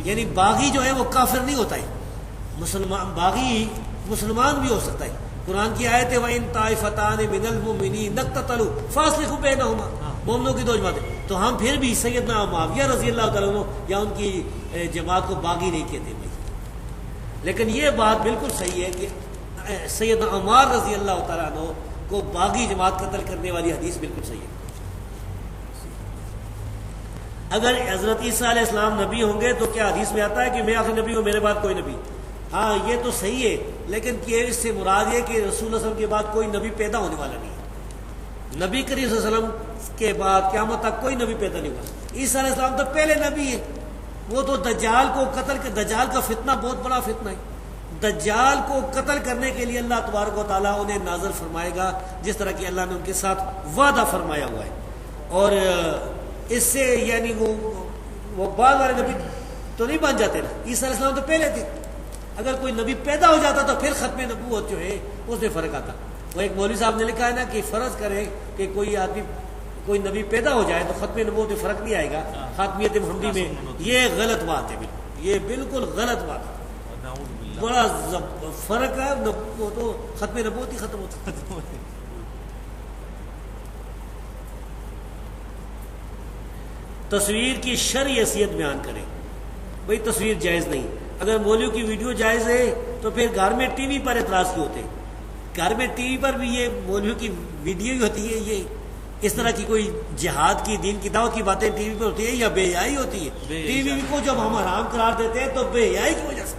یعنی باغی جو ہے وہ کافر نہیں ہوتا ہے، باغی مسلمان بھی ہو سکتا ہے۔ قرآن کی آیت ہے وَإِن طَائِفَتَانِ مِنَ الْمُؤْمِنِينَ اقْتَتَلُوا فَأَصْلِحُوا بَيْنَهُمَا، مومنوں کی دو جماعتیں، تو ہم پھر بھی سیدنا معاویہ رضی اللہ تعالیٰ عنہ یا ان کی جماعت کو باغی نہیں کہتے بھائی۔ لیکن یہ بات بالکل صحیح ہے کہ سیدنا عمار رضی اللہ تعالیٰ عنہ کو باغی جماعت قتل کرنے والی حدیث بالکل صحیح ہے۔ اگر حضرت عیسیٰ علیہ السلام نبی ہوں گے تو کیا حدیث میں آتا ہے کہ میں آخری نبی ہوں، میرے بعد کوئی نبی؟ ہاں یہ تو صحیح ہے، لیکن اس سے مراد یہ کہ رسول اللہ صلی اللہ علیہ وسلم کے بعد کوئی نبی پیدا ہونے والا نہیں ہے۔ نبی کریم صلی اللہ علیہ وسلم کے بعد قیامت تک کوئی نبی پیدا نہیں ہوا۔ عیسیٰ علیہ السلام تو پہلے نبی ہے، وہ تو دجال کو قتل کر، دجال کا فتنہ بہت بڑا فتنہ ہے، دجال کو قتل کرنے کے لیے اللہ تبارک و تعالیٰ انہیں نازل فرمائے گا، جس طرح کہ اللہ نے ان کے ساتھ وعدہ فرمایا ہوا ہے۔ اور اس سے یعنی وہ بعد والے نبی تو نہیں بن جاتے نا، عیسیٰ علیہ السلام تو پہلے تھے، اگر کوئی نبی پیدا ہو جاتا تو پھر ختم نبوت جو ہے اس میں فرق آتا۔ وہ ایک مولوی صاحب نے لکھا ہے نا کہ فرض کرے کہ کوئی آدمی کوئی نبی پیدا ہو جائے تو ختم نبوت میں فرق نہیں آئے گا، خاتمیت محمدی میں۔ یہ غلط بات ہے، بالکل یہ بالکل غلط بات ہے، بڑا فرق ہے، وہ تو ختم نبوت ہی ختم ہوتا ہے۔ تصویر کی شرعی حیثیت بیان کریں، بھائی تصویر جائز نہیں، اگر مولوی کی ویڈیو جائز ہے تو پھر گھر میں ٹی وی پر اعتراض کیوں ہوتے ہیں؟ گھر میں ٹی وی پر بھی یہ مولوی کی ویڈیو ہی ہوتی ہے، یہ اس طرح کی کوئی جہاد کی دین کی دعوت کی باتیں ٹی وی پر ہوتی ہے یا بے حیائی ہوتی ہے؟ ٹی وی کو جب ہم حرام قرار دیتے ہیں تو بے حیائی کی وجہ سے،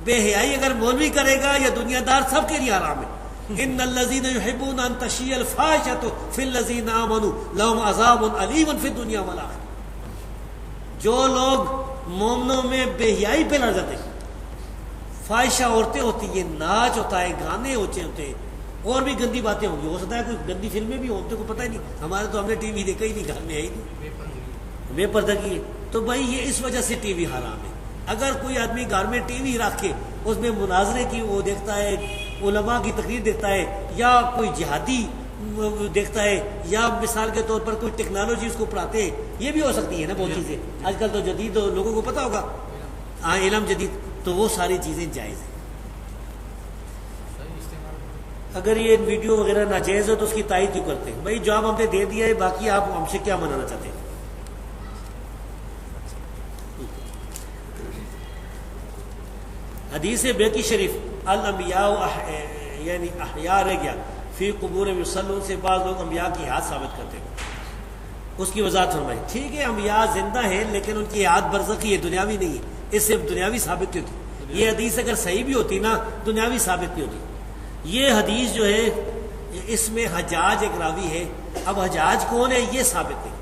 بے حیائی اگر مولوی کرے گا یا دنیا دار سب کے لیے حرام ہے۔ ان الذين يحبون ان تشيع الفاحشة في الذين امنوا لهم عذاب اليم في الدنيا والاخره، جو لوگ مومنوں میں بے حیائی پھیلا جاتے ہیں، فاحشہ عورتیں ہوتی ہیں، ناچ ہوتا ہے، گانے ہوتے ہیں، اور بھی گندی باتیں ہوں گی، ہو سکتا ہے کوئی گندی فلمیں بھی ہوں، تو کو پتہ ہی نہیں، ہمارے تو ہم نے ٹی وی دیکھا ہی نہیں، گھر میں ہے ہی نہیں، بے پردہ کی ہے، تو بھائی یہ اس وجہ سے ٹی وی حرام ہے۔ اگر کوئی آدمی گھر میں ٹی وی رکھ کے اس میں مناظرے کی وہ دیکھتا ہے، علماء کی تقریر دیکھتا ہے، یا کوئی جہادی دیکھتا ہے، یا مثال کے طور پر کوئی ٹیکنالوجی اس کو پڑھاتے ہیں، یہ بھی ہو سکتی ہے نا بہت چیزیں، آج کل تو جدید لوگوں کو پتہ ہوگا، ہاں علم جدید، تو وہ ساری چیزیں جائز ہیں۔ اگر یہ ویڈیو وغیرہ ناجائز ہو تو اس کی تائید کیوں کرتے ہیں؟ بھائی جواب ہم نے دے دیا ہے، باقی آپ ہم سے کیا منانا چاہتے ہیں؟ حدیث بیقی شریف الانبیاء یعنی احیاء رہ گیا فی قبور یصلون سے بعض لوگ انبیاء کی حیات ثابت کرتے ہیں، اس کی وضاحت فرمائی۔ ٹھیک ہے انبیاء زندہ ہیں لیکن ان کی حیات برزخی ہے، دنیاوی نہیں ہے، اس سے دنیاوی ثابت نہیں ہوتی۔ یہ حدیث اگر صحیح بھی ہوتی نا دنیاوی ثابت نہیں ہوتی۔ یہ حدیث جو ہے اس میں حجاج ایک راوی ہے، اب حجاج کون ہے یہ ثابت نہیں۔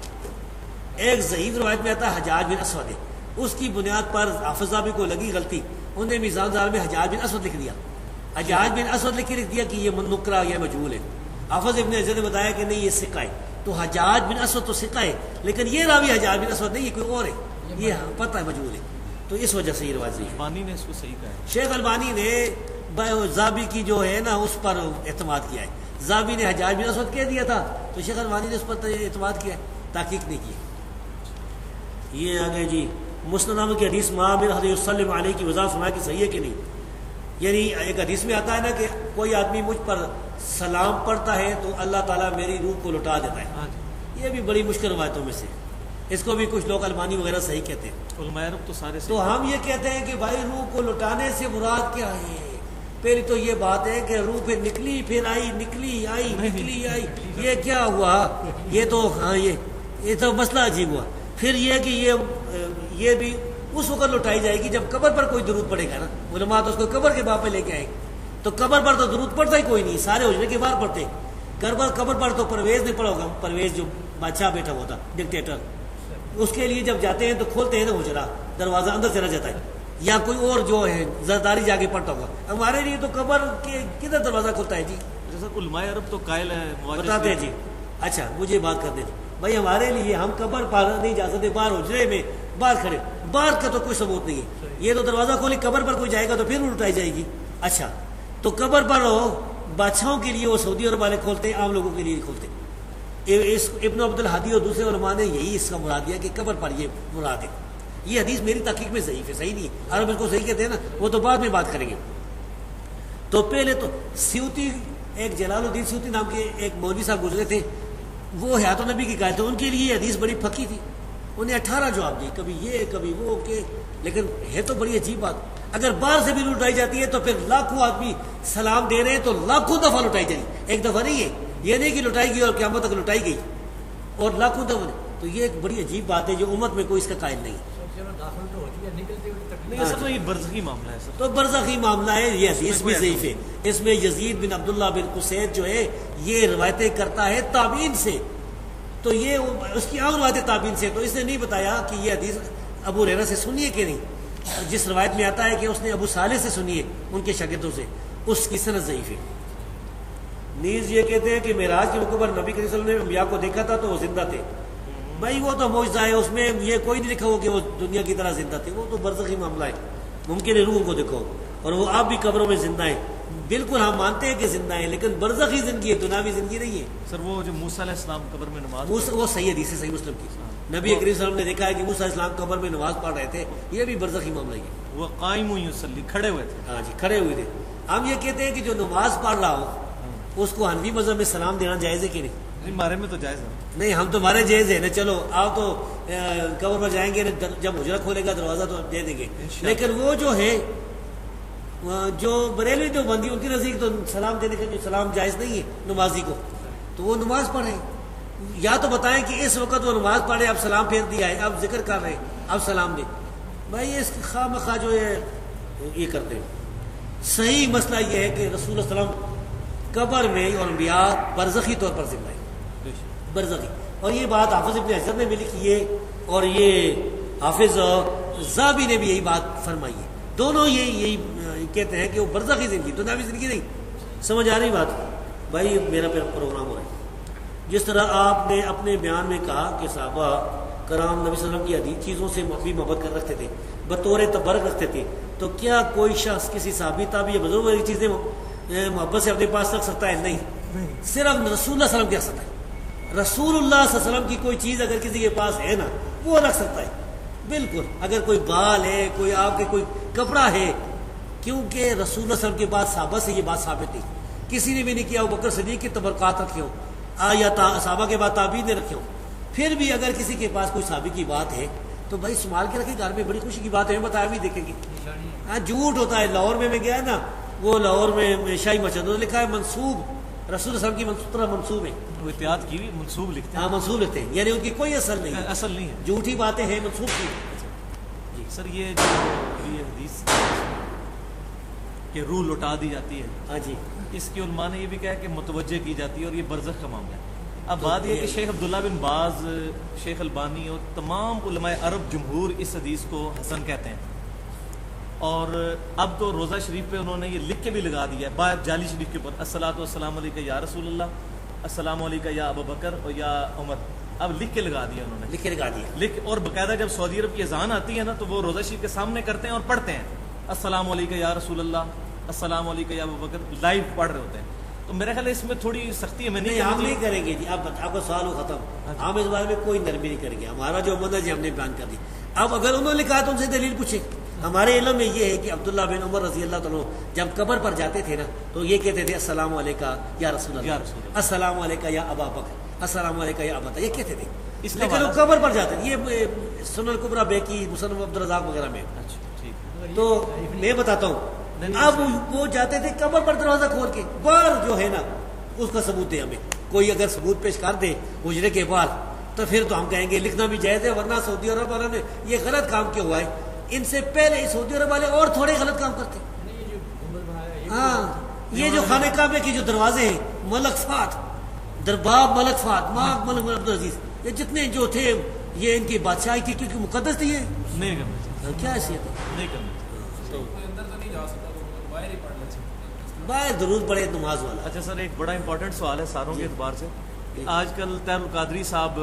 ایک ضعیف روایت میں آتا ہے حجاج بن اسود ہے، اس کی بنیاد پر حافظ صاحب کو لگی غلطی، انہوں نے میزان الذہب میں حجاج بن اسود لکھ دیا، حجاج بن اسود لکھ دیا کہ یہ نکرہ یا مجہول ہے۔ حافظ ابن حجر نے بتایا کہ نہیں یہ ثقہ ہے، تو حجاج بن اسود تو ثقہ ہے لیکن یہ راوی حجاج بن اسود نہیں، یہ کوئی اور ہے، یہ پتہ ہے مجہول ہے، تو اس وجہ سے یہ روایت نہیں ہے۔ البانی نے اس کو صحیح کہا ہے، شیخ البانی نے زابی کی جو ہے نا اس پر اعتماد کیا ہے، زابی نے حجاج بن اسود کہہ دیا تھا تو شیخ البانی نے اس پر اعتماد کیا ہے، تحقیق نہیں کی۔ یہ آگے جی مسند احمد کی حدیث ما من احد یسلم علیہ کی وضاحت فرمایا کہ صحیح ہے کہ نہیں، یعنی ایک حدیث میں آتا ہے نا کہ کوئی آدمی مجھ پر سلام پڑھتا ہے تو اللہ تعالیٰ میری روح کو لوٹا دیتا ہے، یہ بھی بڑی مشکل روایتوں میں سے، اس کو بھی کچھ لوگ البانی وغیرہ صحیح کہتے ہیں، علماء عرب تو سارے تو ہم یہ کہتے ہیں کہ بھائی روح کو لوٹانے سے مراد کیا ہے؟ پہلی تو یہ بات ہے کہ روح پھر نکلی پھر آئی نکلی آئی نکلی آئی، یہ کیا ہوا؟ یہ تو ہاں یہ تو مسئلہ عجیب ہوا۔ پھر یہ کہ یہ بھی اس وقت لوٹائی جائے گی جب قبر پر کوئی درود پڑے گا نا، علماء تو اس کو قبر کے باپ پہ لے کے آئے، تو قبر پر تو درود پڑتا ہی کوئی نہیں، سارے حجرے کے باہر پڑتے۔ قبر پر تو پرویز نہیں پڑا ہوگا، پرویز جو بادشاہ بیٹھا ہوا تھا ڈکٹیٹر، اس کے لیے جب جاتے ہیں تو کھولتے ہیں نا حجرا، دروازہ اندر چلا جاتا ہے، یا کوئی اور جو ہے زرداری جا کے پڑتا ہوگا۔ ہمارے لیے تو قبر کے کدھر دروازہ کھلتا ہے جی؟ سر علماء عرب تو قائل ہے، بتاتے ہیں جی۔ اچھا مجھے بات کر دیں بھائی، ہمارے لیے ہم قبر پر نہیں جا سکتے، باہر حجرے میں باہر کھڑے، باہر کا تو کوئی ثبوت نہیں ہے۔ یہ تو دروازہ کھولے، قبر پر کوئی جائے گا تو پھر اٹھائی جائے گی۔ اچھا تو قبر پر بادشاہوں کے لیے وہ سعودی عرب والے کھولتے ہیں، عام لوگوں کے لیے نہیں کھولتے۔ ابن عبد الحادی اور دوسرے علماء نے یہی اس کا مراد دیا کہ قبر پر یہ مراد ہے۔ یہ حدیث میری تحقیق میں ضعیف ہے، صحیح نہیں ہے، عرب اس کو صحیح کہتے ہیں نا، وہ تو بعد میں بات کریں گے۔ تو پہلے تو سیوطی، ایک جلال الدین سیوطی نام کے ایک مولوی صاحب گزرے تھے، وہ حیات النبی کی قائل تھے، ان کے لیے یہ حدیث بڑی پکی تھی، انہیں 18 جواب دی، کبھی یہ کبھی وہ کہ، لیکن ہے تو بڑی عجیب بات، اگر باہر سے بھی لوٹائی جاتی ہے تو پھر لاکھوں آدمی سلام دے رہے ہیں تو لاکھوں دفعہ لوٹائی جائے گی، ایک دفعہ نہیں ہے، یہ نہیں کہ لوٹائی گئی اور قیامت تک لوٹائی گئی، اور لاکھوں دفعہ، تو یہ ایک بڑی عجیب بات ہے جو امت میں کوئی اس کا قائل نہیں ہے۔ نہیں سر، تو یہ برزخی معاملہ ہے سر، تو برزخی معاملہ ہے، یہ حدیث بھی ضعیف ہے۔ اس میں یزید بن عبداللہ بن قسید جو ہے یہ روایتیں کرتا ہے تابعین سے، تو یہ اس کی عام روایت تابعین سے، تو اس نے نہیں بتایا کہ یہ حدیث ابو ہریرہ سے سنی ہے کہ نہیں۔ جس روایت میں آتا ہے کہ اس نے ابو صالح سے سنی ہے، ان کے شاگردوں سے، اس کی سند ضعیف ہے۔ نیز یہ کہتے ہیں کہ معراج کے موقع پر نبی کریم صلی اللہ علیہ وسلم نے انبیاء کو دیکھا تھا تو وہ زندہ تھے۔ بھائی وہ تو معجزہ ہے، اس میں یہ کوئی نہیں لکھا ہو کہ وہ دنیا کی طرح زندہ تھے، وہ تو برزخی معاملہ ہے، ممکن ہے روح کو دیکھو، اور وہ آپ بھی قبروں میں زندہ ہیں، بالکل ہم مانتے ہیں کہ زندہ ہیں، لیکن برزخی زندگی ہے، دنیاوی زندگی نہیں ہے۔ سر وہ جو موسیٰ علیہ السلام قبر میں نماز، وہ صحیح حدیث ہے، صحیح مسلم کی، نبی کریم صلی اللہ علیہ وسلم نے دیکھا ہے کہ موسیٰ علیہ السلام قبر میں نماز پڑھ رہے تھے، یہ بھی برزخی معاملہ ہے۔ وہ قائم یصلی، کھڑے ہوئے تھے، ہاں جی کھڑے ہوئے تھے۔ ہم یہ کہتے ہیں کہ جو نماز پڑھ رہا ہو اس کو حنفی مذہب میں سلام دینا جائز ہے کہ نہیں؟ ہمارے میں تو جائز ہے، نہیں، ہم تو ہمارے جائز ہے نا، چلو آپ تو قبر پر جائیں گے، جب حجرہ کھولے گا دروازہ تو دے دیں گے، لیکن وہ جو ہے جو بریلوی جو بندی ان کی نزدیک تو سلام دینے کا جو سلام جائز نہیں ہے نمازی کو، تو وہ نماز پڑھیں، یا تو بتائیں کہ اس وقت وہ نماز پڑھے، اب سلام پھیر دیا ہے، اب ذکر کر رہے ہیں، اب سلام دے۔ بھائی اس خواہ مخواہ جو ہے یہ کرتے ہیں۔ صحیح مسئلہ یہ ہے کہ رسول اللہ صلی اللہ علیہ وسلم قبر میں اور انبیاء برزخی طور پر زندہ ہے، برزخی، اور یہ بات حافظ ابن حجر نے بھی لکھی ہے، اور یہ حافظ ذہبی نے بھی یہی بات فرمائی ہے، دونوں یہی کہتے ہیں کہ وہ برزخی زندگی، دنیاوی زندگی نہیں۔ سمجھ آ رہی بات؟ بھائی میرا پروگرام ہو رہا ہے۔ جس طرح آپ نے اپنے بیان میں کہا کہ صحابہ کرام نبی صلی اللہ علیہ وسلم کی حدیث چیزوں سے بھی محبت کر رکھتے تھے، بطور تبرک رکھتے تھے، تو کیا کوئی شخص کسی صحابی تابعی یا بزرگ والی چیزیں محبت سے اپنے پاس رکھ سکتا ہے؟ نہیں، صرف رسول اللہ صلی اللہ علیہ وسلم کیا سکتا ہے، رسول اللہ صلی اللہ علیہ وسلم کی کوئی چیز اگر کسی کے پاس ہے نا وہ رکھ سکتا ہے، بالکل، اگر کوئی بال ہے، کوئی آپ کے کوئی کپڑا ہے، کیونکہ رسول اللہ صلی اللہ علیہ وسلم کے بعد صحابہ سے یہ بات ثابت نہیں، کسی نے بھی نہیں کیا، ابو بکر صدیق کی تبرکات رکھے ہو یا صحابہ کے بعد تابعین نے رکھے ہو، پھر بھی اگر کسی کے پاس کوئی صحابی کی بات ہے تو بھائی سنبھال کے رکھے، گھر میں بڑی خوشی کی بات ہے، بتایا بھی دیکھیں گے۔ ہاں جھوٹ ہوتا ہے، لاہور میں گیا نا، وہ لاہور میں شاہی مسجد لکھا ہے منسوب، رسول اللہ صلی اللہ علیہ وسلم کی منصوبہ منسوب ہے، وہ احتیاط کی بھی منسوب لکھتے ہیں، ہاں منسوب لکھتے ہیں، یعنی ان کی کوئی اصل نہیں ہے، اصل نہیں ہے، جھوٹی باتیں ہیں منسوب کی۔ جی سر، یہ جو یہ حدیث کہ روح لوٹا دی جاتی ہے، ہاں جی، اس کی علماء نے یہ بھی کہا کہ متوجہ کی جاتی ہے، اور یہ برزخ کا معاملہ ہے۔ اب بات یہ کہ شیخ عبداللہ بن باز، شیخ البانی اور تمام علماء عرب جمہور اس حدیث کو حسن کہتے ہیں، اور اب تو روزہ شریف پہ انہوں نے یہ لکھ کے بھی لگا دیا ہے، باہر جعلی شریف کے اوپر، الصلاۃ والسلام علیکہ یا رسول اللہ، السلام علیکہ یا ابو بکر اور یا عمر، اب لکھ کے لگا دیا انہوں نے، لکھ کے لگا دیا، اور باقاعدہ جب سعودی عرب کی اذان آتی ہے نا تو وہ روزہ شریف کے سامنے کرتے ہیں اور پڑھتے ہیں، السلام علیکہ یا رسول اللہ، السلام علیکہ یا ابو بکر، لائیو پڑھ رہے ہوتے ہیں۔ تو میرا خیال ہے اس میں تھوڑی سختی ہمیں نہیں، ہم نہیں کریں گے جی، آپ کا سوال ہو ختم، ہم اس بارے میں کوئی نرمی نہیں کریں گے، ہمارا جو منہج ہے ہم نے بیان کر دی۔ اب اگر انہوں نے کہا تو ان سے دلیل پوچھیں، ہمارے علم میں یہ ہے کہ عبداللہ بن عمر رضی اللہ تعالیٰ جب قبر پر جاتے تھے نا تو یہ کہتے تھے السلام علیکہ یا رسول اللہ، السلام علیکہ یا ابا بکر، السلام علیکہ یا ابا، یہ کہتے تھے، لیکن وہ قبر پر جاتے تھے، یہ سنن الکبریٰ بیکی، مصنف عبدالرزاق وغیرہ میں۔ اچھا ٹھیک، تو میں بتاتا ہوں اب وہ جاتے تھے قبر پر دروازہ کھول کے باہر جو ہے نا اس کا ثبوت دے ہمیں، کوئی اگر ثبوت پیش کر دے حجرے کے باہر تو پھر تو ہم کہیں گے لکھنا بھی جائز ہے، ورنہ سعودی عرب والوں نے یہ غلط کام کیا ہوا ہے. ان سے پہلے سعودی عرب والے اور تھوڑے غلط کام کرتے. ہاں یہ جو خانہ کعبے کے جو دروازے ہیں، ملک فات، درباب ملک فات، ماک ملک عبدالعزیز، یہ جتنے جو تھے یہ ان کی بادشاہی تھی کیونکہ مقدس تھی. یہ نہیں کرنا، کیا حیثیت ہے؟ نہیں کرنا. باہر ضرور پڑے نماز والا. اچھا سر، ایک بڑا امپورٹنٹ سوال ہے ساروں کے اعتبار سے. آج کل طاہر القادری صاحب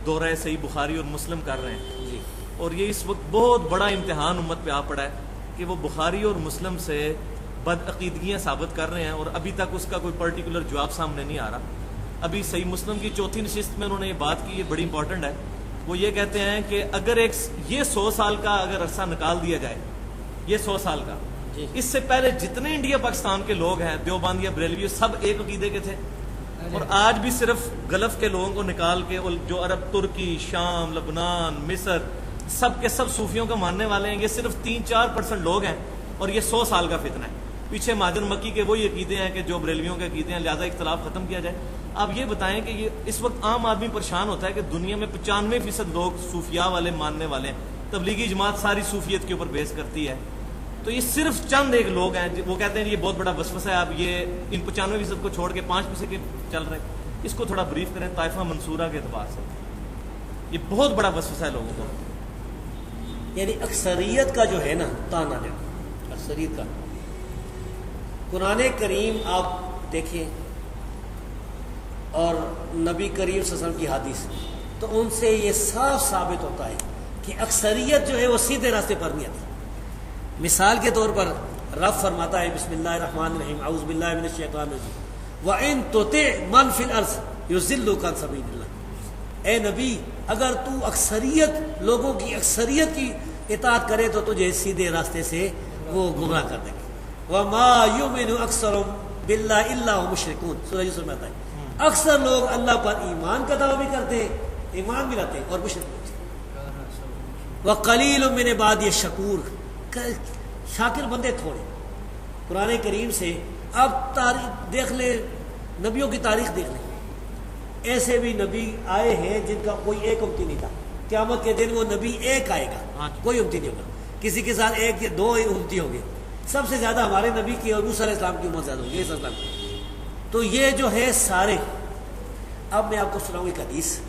دورہ صحیح بخاری اور مسلم کر رہے ہیں جی، اور یہ اس وقت بہت بڑا امتحان امت پہ آ پڑا ہے کہ وہ بخاری اور مسلم سے بدعقیدگیاں ثابت کر رہے ہیں اور ابھی تک اس کا کوئی پرٹیکولر جواب سامنے نہیں آ رہا. ابھی صحیح مسلم کی چوتھی نشست میں انہوں نے یہ بات کی، یہ بڑی امپورٹنٹ ہے. وہ یہ کہتے ہیں کہ اگر یہ 100 سال کا اگر عرصہ نکال دیا جائے، یہ 100 سال کا، اس سے پہلے جتنے انڈیا پاکستان کے لوگ ہیں، دیوبند یا بریلوی، سب ایک عقیدے کے تھے. اور آج بھی صرف گلف کے لوگوں کو نکال کے جو عرب، ترکی، شام، لبنان، مصر، سب کے سب صوفیوں کو ماننے والے ہیں. یہ صرف 3-4% لوگ ہیں اور یہ 100 سال کا فتنہ ہے. پیچھے مہاجر مکی کے وہی عقیدے ہیں کہ جو بریلویوں کے عقیدے ہیں، لہٰذا اختلاف ختم کیا جائے. آپ یہ بتائیں کہ یہ اس وقت عام آدمی پریشان ہوتا ہے کہ دنیا میں 95% لوگ صوفیاء والے ماننے والے ہیں. تبلیغی جماعت ساری صوفیت کے اوپر بیس کرتی ہے. تو یہ صرف چند ایک لوگ ہیں وہ کہتے ہیں یہ بہت بڑا وسوسہ ہے. آپ یہ ان 95% کو چھوڑ کے 5% کے چل رہے ہیں. اس کو تھوڑا بریف کریں طائفہ منصورہ کے اعتبار سے. یہ بہت بڑا وسوسہ ہے لوگوں کو. یعنی اکثریت کا جو ہے نا تانا دینا، اکثریت کا. قرآن کریم آپ دیکھیں اور نبی کریم صلی اللہ علیہ وسلم کی حدیث، تو ان سے یہ صاف ثابت ہوتا ہے کہ اکثریت جو ہے وہ سیدھے راستے پر نہیں آتی. مثال کے طور پر رب فرماتا ہے بسم اللہ الرحمن الرحیم اعوذ باللہ من الشیطان الرجیم وَإِن تُطِعْ مَن فِي الْأَرْضِ يُضِلُّكَ عَن سَبِيلِ اللَّهِ. اے نبی اگر تو اکثریت لوگوں کی اکثریت کی اطاعت کرے تو تجھے سیدھے راستے سے وہ گمراہ کر دیں گے. وَمَا يُؤْمِنُ أَكْثَرُهُم بِاللَّهِ إِلَّا هُمْ مُشْرِكُونَ. سورہ یوسف میں آتا ہے اکثر لوگ اللہ پر ایمان کا دعویٰ بھی کرتے ہیں، ایمان بھی لاتے ہیں اور مشرک ہوتے ہیں. وَقَلِيلٌ مِّنْ عِبَادِيَ الشَّكُورُ. شاکر بندے تھوڑے. قرآن کریم سے اب تاریخ دیکھ لیں، نبیوں کی تاریخ دیکھ لیں. ایسے بھی نبی آئے ہیں جن کا کوئی ایک امتی نہیں تھا. قیامت کے دن وہ نبی ایک آئے گا، کوئی امتی نہیں ہوگا. کسی کے ساتھ ایک یا دو امتی ہوں گے. سب سے زیادہ ہمارے نبی کی اور موسیٰ علیہ السلام کی امت زیادہ ہوگی. تو یہ جو ہے سارے. اب میں آپ کو سناؤں ایک حدیث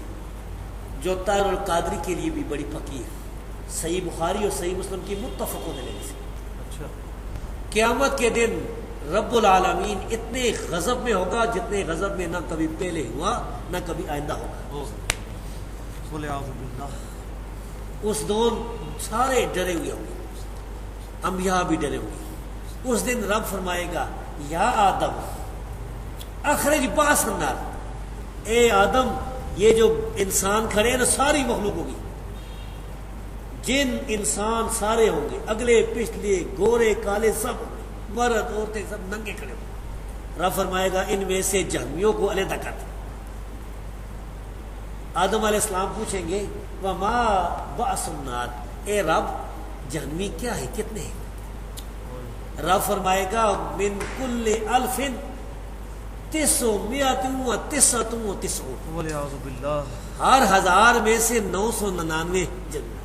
جو طاہر القادری کے لیے بھی بڑی پکی ہے، صحیح بخاری اور صحیح مسلم کی متفق ہونے سے. قیامت کے دن رب العالمین اتنے غضب میں ہوگا جتنے غضب میں نہ کبھی پہلے ہوا نہ کبھی آئندہ ہوگا. اس دون سارے ڈرے ہوئے ہوں گے، انبیاء بھی ڈرے ہوئے. اس دن رب فرمائے گا یا آدم اخرج باس النار. اے آدم یہ جو انسان کھڑے ہیں نا ساری مخلوق ہوگی، جن انسان سارے ہوں گے، اگلے پچھلے گورے کالے سب ہوں گے، مرد عورتیں سب ننگے کھڑے ہوں گے. رب فرمائے گا ان میں سے جہنمیوں کو علیحدہ کر دیں. آدم علیہ السلام پوچھیں گے وما باس النار، اے رب جہنمی کیا ہے، کتنے ہیں؟ رب فرمائے گا من کل الف 999 والعیاذ باللہ. ہر 1000 میں سے 999 جنمی.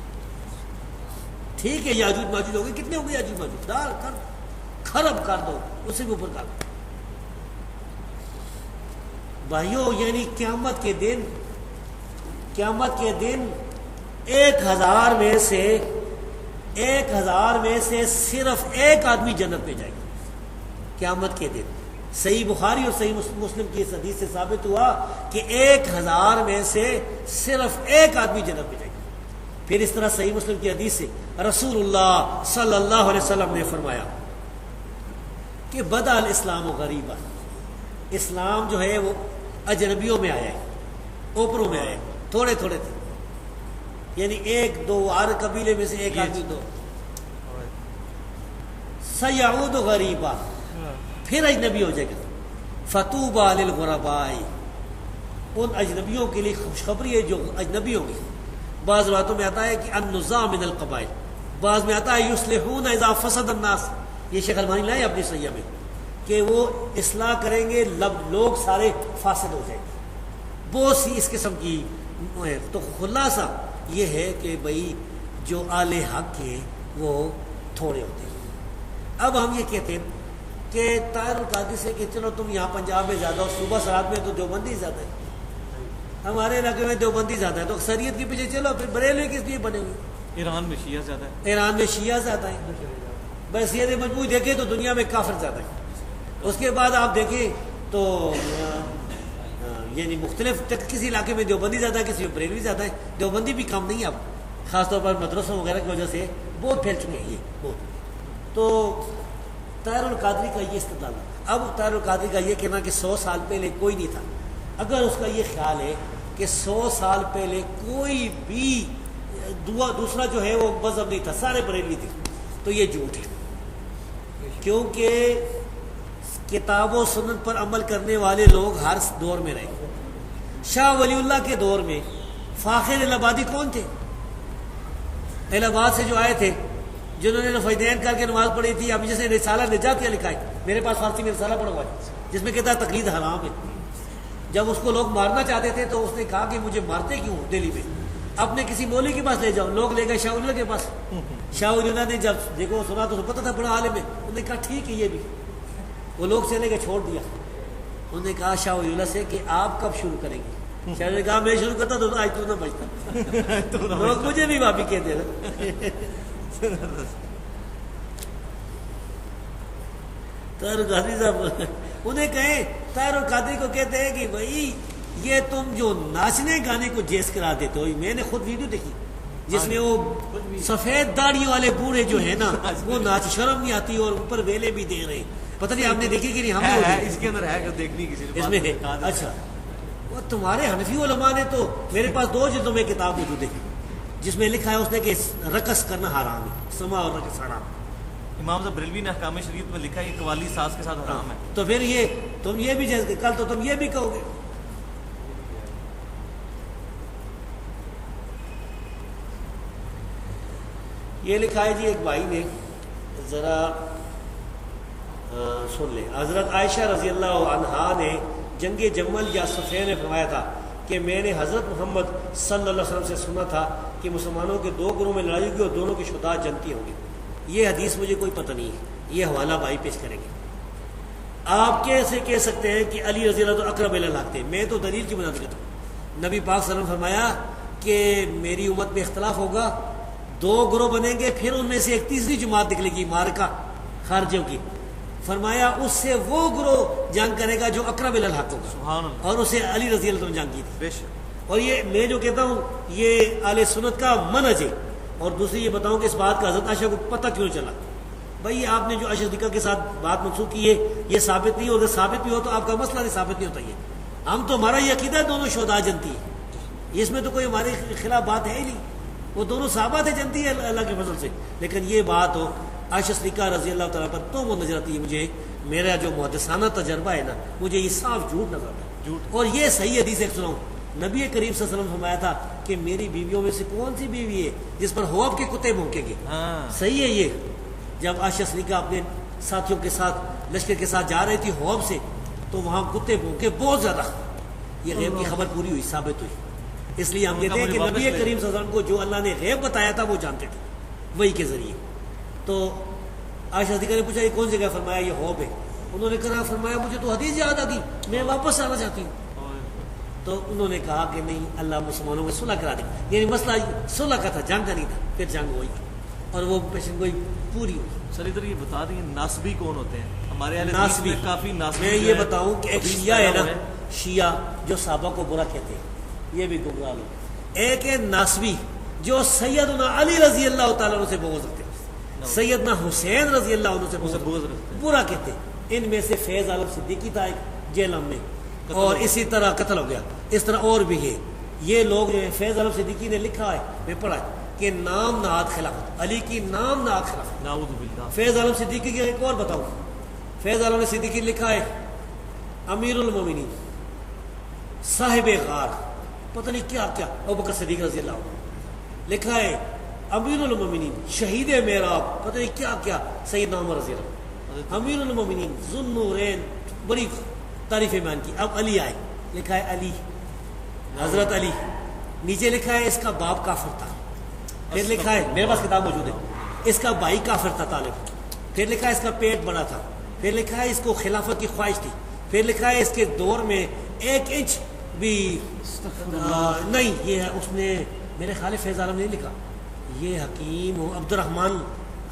ٹھیک ہے یاجوج ماجوج ہو گئے، کتنے ہوں گے یاجوج ماجوج؟ ڈال کر خرب کر دو، اسے بھی اوپر کر دو. بھائیو یعنی قیامت کے دن 1000 میں سے صرف ایک آدمی جنت میں جائے گا. قیامت کے دن صحیح بخاری اور صحیح مسلم کی اس حدیث سے ثابت ہوا کہ 1000 میں سے صرف ایک آدمی جنت میں جائے گا. پھر اس طرح صحیح مسلم کی حدیث سے رسول اللہ صلی اللہ علیہ وسلم نے فرمایا کہ بدأ الاسلام غریبا. اسلام جو ہے وہ اجنبیوں میں آیا ہے، اوپروں میں آیا ہے، تھوڑے تھوڑے تھے. یعنی ایک دو ہر قبیلے میں سے ایک آدمی دو. سیعود غریبا، پھر اجنبی ہو جائے گا. فطوبى للغرباء، ان اجنبیوں کے لیے خوشخبری ہے جو اجنبی ہوں گے. بعض روایتوں میں آتا ہے کہ النزاع من القبائل، بعض میں آتا ہے یصلحون اذا فسد الناس، یہ شیخ البانی لائے اپنی صحیح میں کہ وہ اصلاح کریں گے، لوگ سارے فاسد ہو جائیں گے، بہت سی اس قسم کی. تو خلاصہ یہ ہے کہ بھائی جو اہل حق ہیں وہ تھوڑے ہوتے ہیں. اب ہم یہ کہتے ہیں کہ طاہر القادری سے کہ چلو تم یہاں پنجاب میں زیادہ ہو، صوبہ سرحد میں تو دیوبندی زیادہ ہے، ہمارے علاقے میں دیوبندی زیادہ ہے، تو اکثریت کے پیچھے چلو. پھر بریلوی کس لیے بنے ہوئے؟ ایران میں شیعہ زیادہ ہے، ایران میں شیعہ زیادہ ہے. بحیثیت مجموعی دیکھیں تو دنیا میں کافر زیادہ ہے. اس کے بعد آپ دیکھیں تو یعنی مختلف کسی علاقے میں دیوبندی زیادہ ہے، کسی میں بریلوی زیادہ ہے. دیوبندی بھی کم نہیں ہے اب، خاص طور پر مدرسوں وغیرہ کی وجہ سے بہت پھیل چکے ہیں یہ بہت. تو طاہر القادری کا یہ استدلال. اب طاہر القادری کا یہ کہنا کہ 100 سال پہلے کوئی نہیں تھا، اگر اس کا یہ خیال ہے کہ 100 سال پہلے کوئی بھی دوسرا جو ہے وہ مذہب نہیں تھا، سارے بریلوی تھے، تو یہ جھوٹ ہے. کیونکہ کتاب و سنت پر عمل کرنے والے لوگ ہر دور میں رہے. شاہ ولی اللہ کے دور میں فاخر الہ آبادی کون تھے؟ الہ آباد سے جو آئے تھے، جنہوں نے فیدین کر کے نماز پڑھی تھی. اب جیسے رسالہ نجاتیہ لکھا ہے، میرے پاس فارسی میں رسالہ پڑھا ہوا ہے جس میں کہتا ہے تقلید حرام ہے. جب اس کو لوگ مارنا چاہتے تھے تو اس نے کہا کہ مجھے مارتے کیوں دہلی میں، اپنے کسی مولوی کے پاس لے جاؤ. لوگ لے گئے شاہ ولی اللہ کے پاس. شاہ ولی اللہ نے جب دیکھو سنا تو پتہ تھا بڑا عالم ہے، انہوں نے کہا ٹھیک ہے یہ بھی. وہ لوگ چلے گئے، چھوڑ دیا. انہوں نے کہا شاہ ولی اللہ سے کہ آپ کب شروع کریں گے؟ شاہ ولی نے کہا میں شروع کرتا تو آج تو نہ بچتا. لوگ مجھے بھی معافی کہتے ہیں. طاہر القادری صاحب انہیں کہیں، طاہر القادری کو کہتے ہیں کہ بھائی یہ تم جو ناچنے گانے کو جیز کرا دیتے ہو. میں نے خود ویڈیو دیکھی جس میں وہ سفید داڑھیوں والے بوڑھے جو ہے نا وہ ناچ، شرم نہیں آتی اور اوپر ویلے بھی دے رہے. پتہ نہیں آپ نے دیکھی کہ نہیں؟ ہم نے اس کے اندر ہے کہ دیکھنی کسی نے اس میں ہے. اچھا وہ تمہارے حنفی علماء نے تو میرے پاس 2 جلدوں میں کتاب موجود ہے جس میں لکھا ہے اس نے کہ رقص کرنا حرام ہے، سما اور رقص حرام. امام صاحب بریلوی نے احکام شریعت میں لکھا ہے یہ قوالی ساز کے ساتھ حرام ہے. تو پھر یہ تم یہ بھی جیسے کل تو تم یہ بھی کہو گے. یہ لکھا ہے جی ایک بھائی نے، ذرا سن لیں. حضرت عائشہ رضی اللہ عنہا نے جنگ جمل یا صفین میں فرمایا تھا کہ میں نے حضرت محمد صلی اللہ علیہ وسلم سے سنا تھا کہ مسلمانوں کے 2 گروہوں میں لڑائی ہوگی اور دونوں کے شہداء جنتی ہوں گے. یہ حدیث مجھے کوئی پتہ نہیں ہے، یہ حوالہ بھائی پیش کریں گے. آپ کیسے کہہ سکتے ہیں کہ علی رضی اللہ عنہ اقرب الی اللہ تھے؟ میں تو دلیل کی بنیاد کرتا ہوں. نبی پاک صلی اللہ علیہ وسلم فرمایا کہ میری امت میں اختلاف ہوگا، 2 گروہ بنیں گے، پھر ان میں سے ایک تیسری جماعت نکلے گی مارکہ خارجیوں کی. فرمایا اس سے وہ گروہ جنگ کرے گا جو اقرب الی الحق ہوگا، اور اسے علی رضی اللہ عنہ جنگ کی تھی. اور یہ میں جو کہتا ہوں یہ اہل سنت کا منہج ہے. اور دوسری یہ بتاؤں کہ اس بات کا حضرت عائشہ کو پتہ کیوں چلا؟ بھائی آپ نے جو عائشہ صدیقہ کے ساتھ بات منسوخ کی ہے یہ ثابت نہیں ہو. اگر ثابت بھی ہو تو آپ کا مسئلہ نہیں ثابت نہیں ہوتا. یہ ہم تو ہمارا یہ عقیدہ دونوں شہداء جنتی ہے، اس میں تو کوئی ہمارے خلاف بات ہے ہی نہیں. وہ دونوں صحابہ تھے جنتی ہے اللہ کے فضل سے. لیکن یہ بات ہو عائشہ صدیقہ رضی اللہ تعالیٰ پر تو وہ نظر آتی ہے مجھے، میرا جو محدثانہ تجربہ ہے نا مجھے یہ صاف جھوٹ نظر آتا ہے. اور یہ صحیح حدیث ایک سناؤں، نبی کریم صلی اللہ علیہ وسلم فرمایا تھا کہ میری بیویوں میں سے کون سی بیوی ہے جس پر حواب کے کتے بھونکیں گے؟ صحیح ہے یہ. جب عائشہ صدیقہ اپنے ساتھیوں کے ساتھ لشکر کے ساتھ جا رہی تھی حواب سے تو وہاں کتے بھونکے بہت زیادہ. یہ غیب کی خبر پوری ہوئی، ثابت ہوئی. اس لیے ہم کہتے ہیں کہ نبی کریم صلی اللہ علیہ وسلم کو جو اللہ نے غیب بتایا تھا وہ جانتے تھے وہی کے ذریعے. تو عائشہ صدیقہ نے پوچھا یہ کون جگہ؟ فرمایا یہ حوب ہے. انہوں نے کہا فرمایا مجھے تو حدیث یاد آ گئی، میں واپس آنا چاہتی ہوں. تو انہوں نے کہا کہ نہیں، اللہ مسلمانوں میں صلح کرا دے. یعنی مسئلہ صلح کا تھا، جنگ کا نہیں تھا. پھر جنگ ہوئی اور وہ پیشن گوئی پوری ہوئی. سر ادھر یہ بتا دیں ناسبی کون ہوتے ہیں؟ ہمارے ناسبی کافی ناسبی. میں یہ بتاؤں کہ ایک شیعہ ہے نا، شیعہ جو صحابہ کو برا کہتے ہیں، یہ بھی گمراہ لوگ. ایک ہے ناسبی جو سیدنا علی رضی اللہ تعالیٰ عنہ سے بغض رکھتے ہیں، سیدنا حسین رضی اللہ عنہ سے بغض برا کہتے ہیں. ان میں سے فیض عالم صدیقی تھا ایک جیلم میں، اور اسی طرح قتل ہو گیا. اس طرح اور بھی ہے. یہ لوگ جو ہے فیض عالم صدیقی نے لکھا ہے، میں پڑھا ہے کہ نام نہاد خلافت علی کی، نام نہاد خلافت. نعوذ باللہ. فیض عالم صدیقی کے ایک اور بتاؤں، فیض عالم صدیقی لکھا ہے امیر المومنین، صاحب غار، پتہ نہیں کیا کیا، ابوبکر صدیق رضی اللہ عنہ. لکھا ہے امیر المومنین، شہید محراب، پتہ نہیں کیا کیا، سیدنا عمر رضی اللہ عنہ. امیر المومنین ذو النورین، بڑی تعریفیں بیان کی. اب علی آئے، لکھا ہے علی، حضرت علی. نیچے لکھا ہے اس کا باپ کافر تھا. پھر لکھا ہے، میرے پاس کتاب موجود ہے، اس کا بھائی کافر تھا طالب. پھر لکھا ہے اس کا پیٹ بڑا تھا. پھر لکھا ہے اس کو خلافت کی خواہش تھی. پھر لکھا ہے اس کے دور میں 1 انچ بھی نہیں. یہ ہے اس نے میرے خیال فیض عالم نے نہیں لکھا، یہ حکیم عبد الرحمن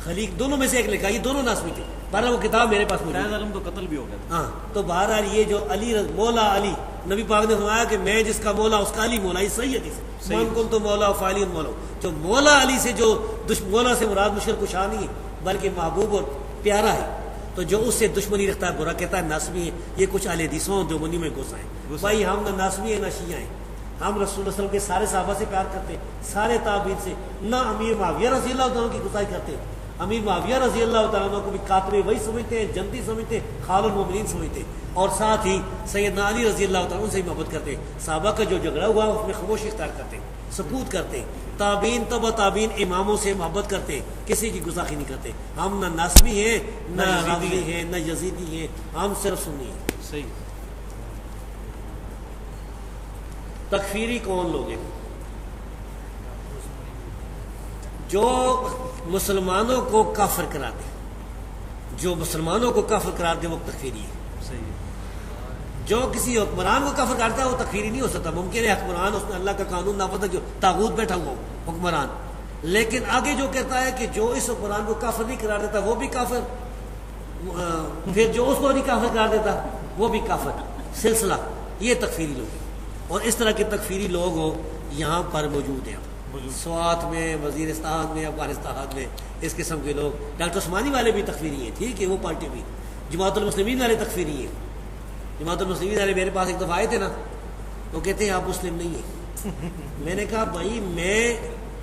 خلیق دونوں میں سے ایک لکھا. یہ دونوں ناسمی تھے. بہرحال وہ کتاب میرے پاس موجود ہے. فیض عالم تو قتل بھی ہو گیا. ہاں تو بہرحال یہ جو علی مولا علی، نبی پاک نے فرمایا کہ میں جس کا مولا اس کا علی مولا. یہ صحیح حدیث ہے. من کن تو مولا فعلی مولا. جو مولا علی سے جو مولا سے مراد مشکل کشا نہیں ہے بلکہ محبوب اور پیارا ہے. تو جو اس سے دشمنی رکھتا ہے، برا کہتا ہے، ناسمی ہے. یہ کچھ اہل حدیثوں دیوبندی میں گھسا ہے. بھائی ہم نہ ناسمی ہیں نہ شیعہ ہیں. ہم رسول اللہ صلی اللہ علیہ وسلم کے سارے صحابہ سے پیار کرتے ہیں، سارے تابعین سے. نہ امیر معاویہ رضی اللہ تعالیٰ کی گسائی کرتے ہیں. امیر معاویہ رضی اللہ تعالیٰ کو بھی کاتب وہی سمجھتے ہیں، جنتی سمجھتے ہیں، خال المومنین سمجھتے ہیں. اور ساتھ ہی سیدنا علی رضی اللہ تعالیٰ سے محبت کرتے ہیں. صحابہ کا جو جھگڑا ہوا اس میں خاموشی اختیار کرتے ہیں، سکوت کرتے ہیں. تابعین تبع تابعین اماموں سے محبت کرتے ہیں، کسی کی گستاخی نہیں کرتے. ہم نہ ناسبی ہیں نہ رافضی ہیں نہ یزیدی ہیں، ہم صرف سنی ہیں. صحیح. تکفیری کون لوگ ہیں؟ جو مسلمانوں کو کافر کرا دے، جو مسلمانوں کو کافر قرار دے وہ تکفیری ہے. صحیح. جو کسی حکمران کو کافر کرتا ہے وہ تکفیری نہیں ہو سکتا. ممکن ہے حکمران اس نے اللہ کا قانون نافذ جو طاغوت بیٹھا ہوا ہو حکمران، لیکن آگے جو کہتا ہے کہ جو اس حکمران کو کافر نہیں قرار دیتا وہ بھی کافر، پھر جو اس کو نہیں کافر قرار دیتا وہ بھی کافر. سلسلہ یہ تکفیری لوگ ہیں. اور اس طرح کے تکفیری لوگ یہاں پر موجود ہیں. سوات میں، وزیرستان میں، افغانستان میں اس قسم کے لوگ. ڈاکٹر عثمانی والے بھی تکفیری ہیں، ٹھیک ہے، وہ پارٹی بھی. جماعت المسلمین والے تکفیری ہیں. جماعت المسلمین والے میرے پاس ایک دفعہ آئے تھے نا، وہ کہتے ہیں آپ مسلم نہیں ہیں. میں نے کہا بھائی میں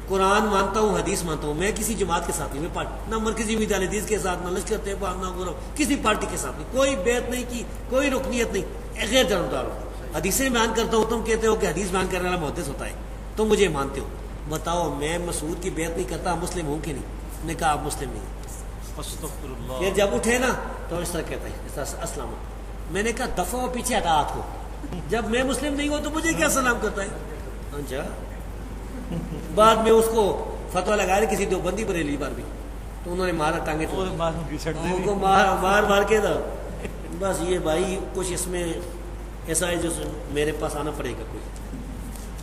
قرآن مانتا ہوں، حدیث مانتا ہوں، میں کسی جماعت کے ساتھ نہیں، میں نہ مرکزی امید حدیث کے ساتھ، نہ لشکر طیبہ، نہ غورو، کسی پارٹی کے ساتھ نہیں، کوئی بیعت نہیں کی، کوئی رکنیت نہیں، غیر جانبدار ہوں. حدیثیں بیان کرتا ہوں، تم کہتے ہو کہ حدیث بیان کرنے والا محدث ہوتا ہے، تم مجھے مانتے ہو. بتاؤ میں مسعود کی بیعت نہیں کرتا، مسلم ہوں کہ نہیں؟ نے کہا آپ مسلم نہیں. استغفر اللہ. پھر جب اٹھے نا تو اس طرح کہتا ہے، اس طرح اسلام. میں نے کہا دفعہ پیچھے ہٹا ہاتھ کو، جب میں مسلم نہیں ہوں تو مجھے کیا سلام کرتا ہے؟ اچھا. بعد میں اس کو فتویٰ لگا رہے کسی دیوبندی بریلوی پر بھی، تو انہوں نے مارا ٹانگے تو ان کو مار کے تھا. بس یہ بھائی کچھ اس میں ایسا ہے جو میرے پاس آنا پڑے گا. کوئی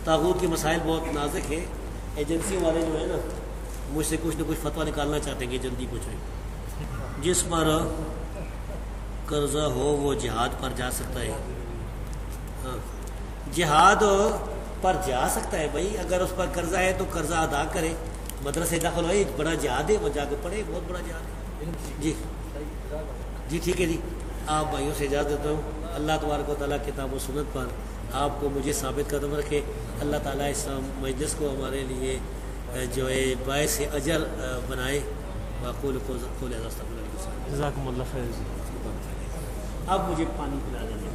طاغوت کے مسائل بہت نازک ہیں. ایجنسی والے جو ہے نا مجھ سے کچھ نہ کچھ فتویٰ نکالنا چاہتے ہیں کہ جلدی کچھ ہے. جس پر قرضہ ہو وہ جہاد پر جا سکتا ہے. ہاں جہاد پر جا سکتا ہے بھائی. اگر اس پر قرضہ ہے تو قرضہ ادا کرے، مدرسے داخل ہوئے، بڑا جہاد ہے، وہ جا کے پڑھے، بہت بڑا جہاد ہے. جی جی ٹھیک ہے جی. آپ بھائیوں سے اجازت دیتا ہوں. اللہ تبارک و تعالیٰ کتاب و سنت پر آپ کو مجھے ثابت قدم رکھے. اللہ تعالیٰ اس مجلس کو ہمارے لیے جو ہے باعث اجر بنائے. باقول کو جزاکم اللہ خیر. اب مجھے پانی پلا دیں.